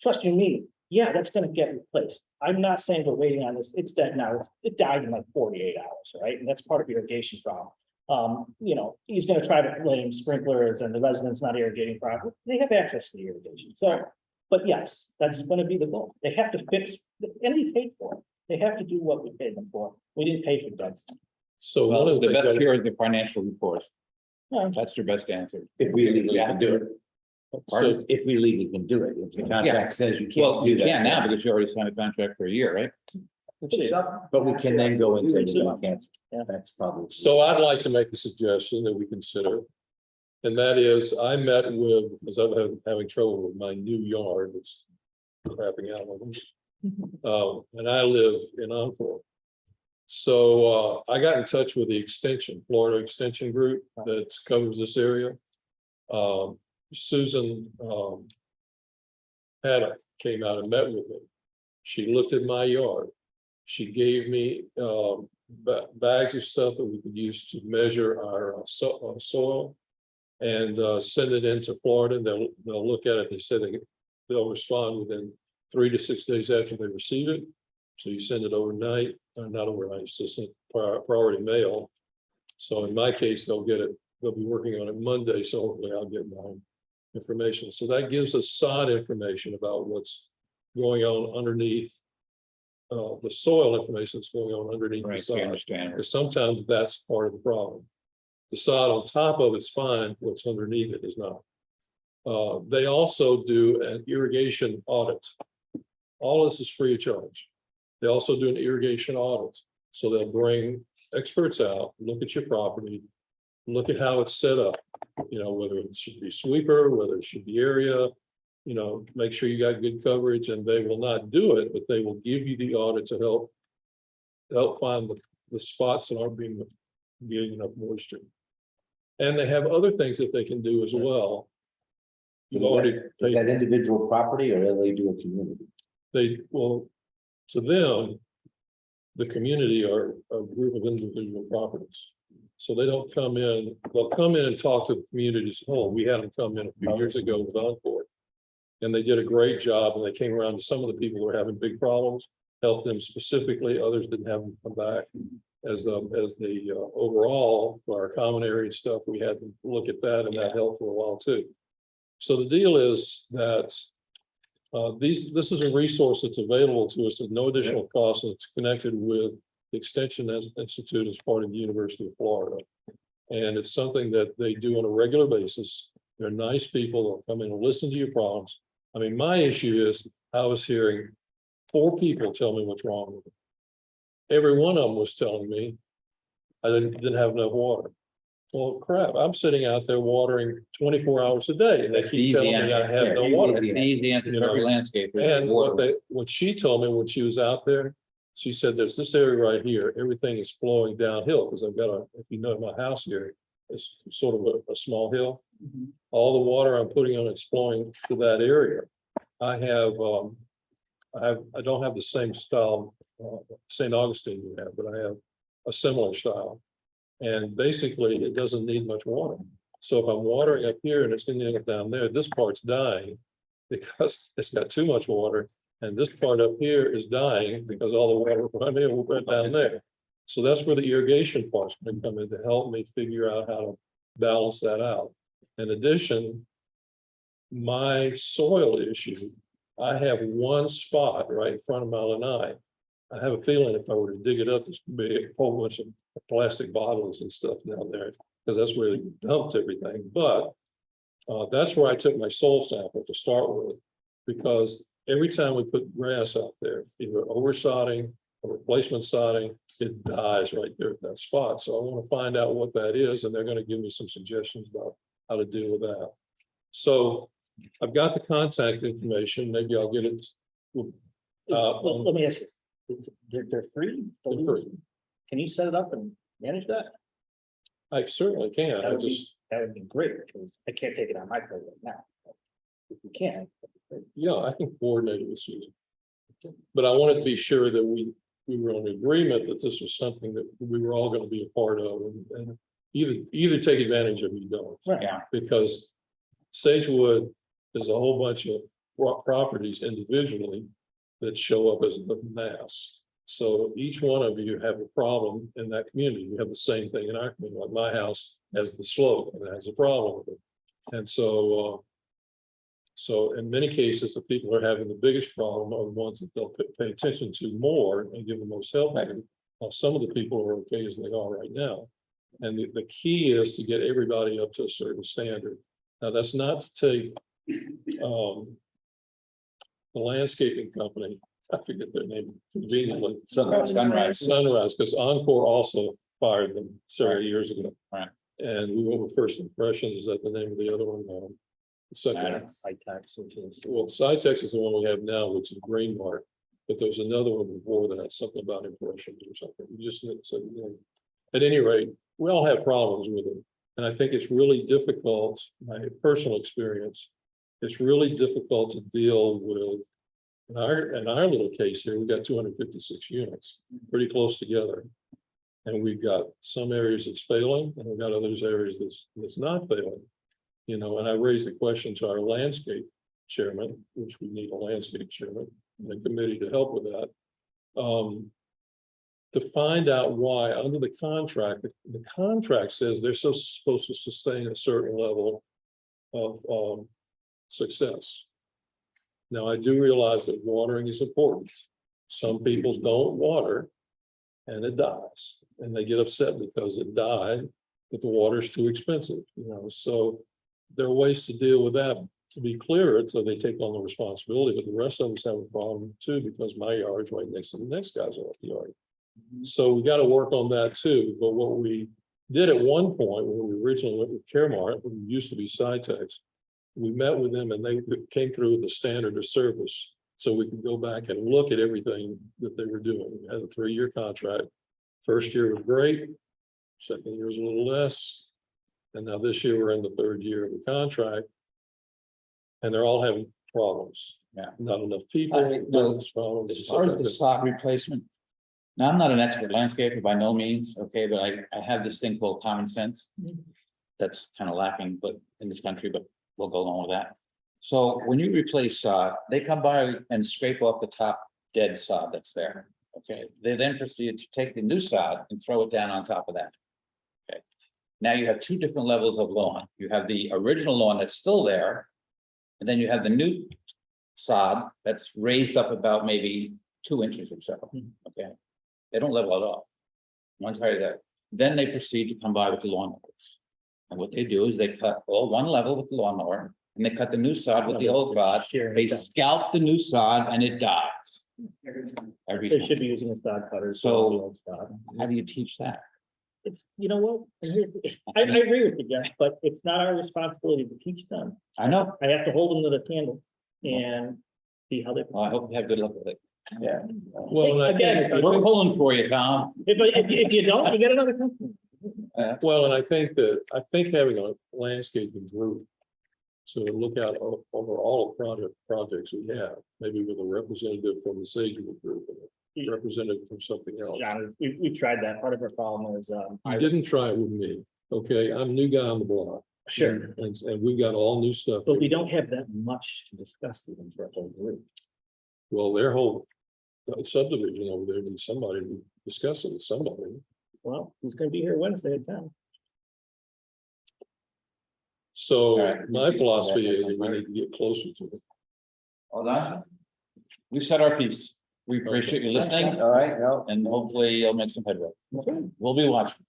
trust you me, yeah, that's gonna get replaced. I'm not saying we're waiting on this. It's dead now. It died in like 48 hours, right? And that's part of irrigation problem. You know, he's gonna try to blame sprinklers and the residents not irrigating properly. They have access to the irrigation. So, but yes, that's gonna be the goal. They have to fix, and we paid for it. They have to do what we paid them for. We didn't pay for that. So one Well, of the the best things, cure is the financial recourse. No, That's your best answer. If we legally can do it, Pardon? if we legally can do it, if the contract says you Well, can't do you that. can now because you already signed a contract for a year, right? But we can then go into the cancer. Yeah. That's probably. So I'd like to make a suggestion that we consider. And that is, I met with, because I'm having trouble with my new yard, it's crapping out on them. And I live in Encore. So I got in touch with the extension, Florida Extension Group that covers this area. Susan Haddock came out and met with me. She looked at my yard. She gave me bags of stuff that we could use to measure our soil and send it into Florida. They'll look at it. They said they'll respond within 3 to 6 days after they receive it. So you send it overnight, not overnight, it's just priority mail. So in my case, they'll be working on it Monday, so hopefully I'll get my information. So that gives us sod information about what's going on underneath the soil information that's going on underneath the Right, I sod. understand. Because sometimes that's part of the problem. The sod on top of it's fine, what's underneath it is not. They also do an irrigation audit. All this is free of charge. They also do an irrigation audit. So they'll bring experts out, look at your property, look at how it's set up. You know, whether it should be sweeper, whether it should be area, you know, make sure you got good coverage, and they will not do it, but they will give you the audit to help find the spots that aren't getting enough moisture. And they have other things that they can do as well. You've already Is that individual property or do they do a community? To them, the community are a group of individual properties. So they don't come in, they'll come in and talk to the community as a whole. We had them come in a few years ago with Encore. And they did a great job, and they came around to some of the people who were having big problems, helped them specifically, others didn't have them come back. As the overall, for our common area stuff, we had to look at that, and that helped for a while too. So the deal is that this is a resource that's available to us at no additional cost, and it's connected with the Extension Institute as part of the University of Florida. And it's something that they do on a regular basis. They're nice people. They'll come in and listen to your problems. I mean, my issue is I was hearing 4 people tell me what's wrong with it. Every one of them was telling me I didn't have enough water. Well, crap, I'm sitting out there watering 24 hours a day, and they That's the keep easy telling me answer. I have Yeah, no water. That's the easy answer You to know, every landscaper. And Water. what she told me when she was out there, she said, there's this area right here, everything is flowing downhill, because I've got if you know my house here, it's sort of a small hill. All the water I'm putting on it's flowing to that area. I don't have the same style, St. Augustine you have, but I have a similar style. And basically, it doesn't need much water. So if I'm watering up here and it's going to end up down there, this part's dying because it's got too much water. And this part up here is dying because all the water went down there. So that's where the irrigation part's going to come in to help me figure out how to balance that out. In addition, my soil issue, I have one spot right in front of my lanai. I have a feeling if I were to dig it up, there's gonna be a whole bunch of plastic bottles and stuff down there, because that's where they dumped everything. But that's where I took my soil sample to start with, because every time we put grass out there, either oversodding or replacement sodding, it dies right there at that spot. So I want to find out what that is, and they're going to give me some suggestions about how to deal with that. So I've got the contact information. Maybe I'll get it. Let me ask you, they're free? They're free. Can you set it up and manage that? I certainly can. That would be great, because I can't take it on my plate right now. If you can. Yeah, I can coordinate it with Susan. But I wanted to be sure that we were in agreement that this was something that we were all going to be a part of, and either take advantage of it or don't. Right. Yeah. Because Sagewood is a whole bunch of properties individually that show up as a mass. So each one of you have a problem in that community. We have the same thing in our community. Like my house has the slope and it has a problem with it. And so in many cases, the people who are having the biggest problem are the ones that they'll pay attention to more and give the most help to. Some of the people are okay as they are right now. And the key is to get everybody up to a certain standard. Now, that's not to take the landscaping company I forget their name conveniently. Sunrise. Sunrise, because Encore also fired them several years ago. Right. And we went with First Impressions, is that the name of the other one? The second one. Site tax, which is. Well, Cytex is the one we have now, which is Green Mark, but there's another one before that, something about impressions or something. You just said, you know, at any rate, we all have problems with it. And I think it's really difficult, my personal experience, it's really difficult to deal with. In our little case here, we got 256 units, pretty close together. And we've got some areas that's failing, and we've got others areas that's not failing. You know, and I raised the question to our landscape chairman, which we need a landscape chairman, and a committee to help with that. To find out why, under the contract says they're supposed to sustain a certain level of success. Now, I do realize that watering is important. Some people don't water and it dies, and they get upset because it died, but the water's too expensive, you know, so there are ways to deal with that, to be clear, so they take on the responsibility, but the rest of us have a problem too, because my yard's right next to the next guy's yard. So we got to work on that too, but what we did at one point, when we originally went with Caremark, when it used to be Cytex, we met with them and they came through with the standard of service. So we could go back and look at everything that they were doing. We had a 3-year contract. First year was great. Second year was a little less. And now this year we're in the 3rd year of the contract. And they're all having problems. Yeah. Not enough people. Problems. As far as the sod replacement. Now, I'm not an expert landscaper by no means, okay, but I have this thing called common sense. That's kind of lacking, but in this country, but we'll go along with that. So when you replace sod, they come by and scrape off the top dead sod that's there. Okay, they then proceed to take the new sod and throw it down on top of that. Okay, now you have 2 different levels of lawn. You have the original lawn that's still there, and then you have the new sod that's raised up about maybe 2 inches or so. Okay, they don't level it off. One's higher there. Then they proceed to come by with the lawnmowers. And what they do is they cut all one level with the lawnmower, and they cut the new sod with the old sod. They scalp the new sod and it dies. Every They time. should be using a sod cutter. So how do you teach that? It's, you know what, I agree with you, Jeff, but it's not our responsibility to teach them. I know. I have to hold them to the candle and see how they. Well, I hope you have good luck with it. Yeah. Well, and Again, We're pulling for you, Tom. if you don't, you get another company. Well, and I think having a landscaping group to look out over all the projects we have, maybe with a representative from the Sagewood group, and a representative from something else. John, we tried that. Part of our problem is, I didn't try it with me. Okay, I'm a new guy on the block. Sure. And we've got all new stuff. But we don't have that much to discuss even for a whole group. Well, their whole subdivision over there needs somebody to discuss it with somebody. Well, he's gonna be here Wednesday at 10. So Alright. my philosophy is that we need to get closer to it. Hold on. We said our piece. We appreciate you listening. All right, no, And hopefully you'll make some headway. We'll be watching.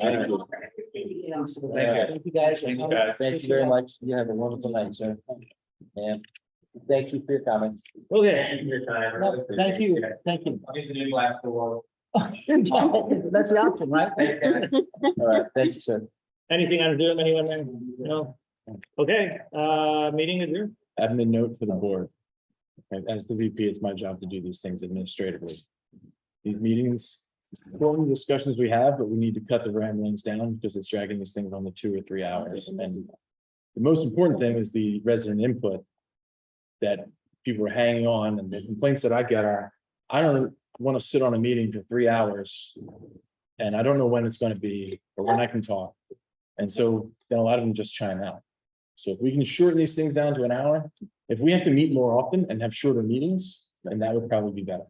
Thank you. Thank you, guys. Thank you, guys. Thank you very much. You have a wonderful night, sir. And thank you for your comments. Okay. No, thank you, thank you. I'll get the new glass door. That's the option, right? All right, thank you, sir. Anything on Zoom, anyone there? No? Okay, meeting adjourned. Admin note for the board. And as the VP, it's my job to do these things administratively. These meetings, important discussions we have, but we need to cut the ramblings down because it's dragging these things on the 2 or 3 hours. And the most important thing is the resident input that people are hanging on, and the complaints that I get are, I don't want to sit on a meeting for 3 hours. And I don't know when it's going to be or when I can talk. And so then a lot of them just chime out. So if we can shorten these things down to an hour, if we have to meet more often and have shorter meetings, then that would probably be better.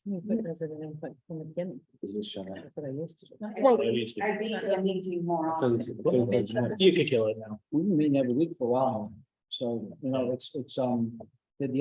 Resident input from the beginning. Is this shut out? That's what I used to do. Well, I'd be to a meeting more often. you could kill it now. We've been meeting every week for a while. So, you know, the other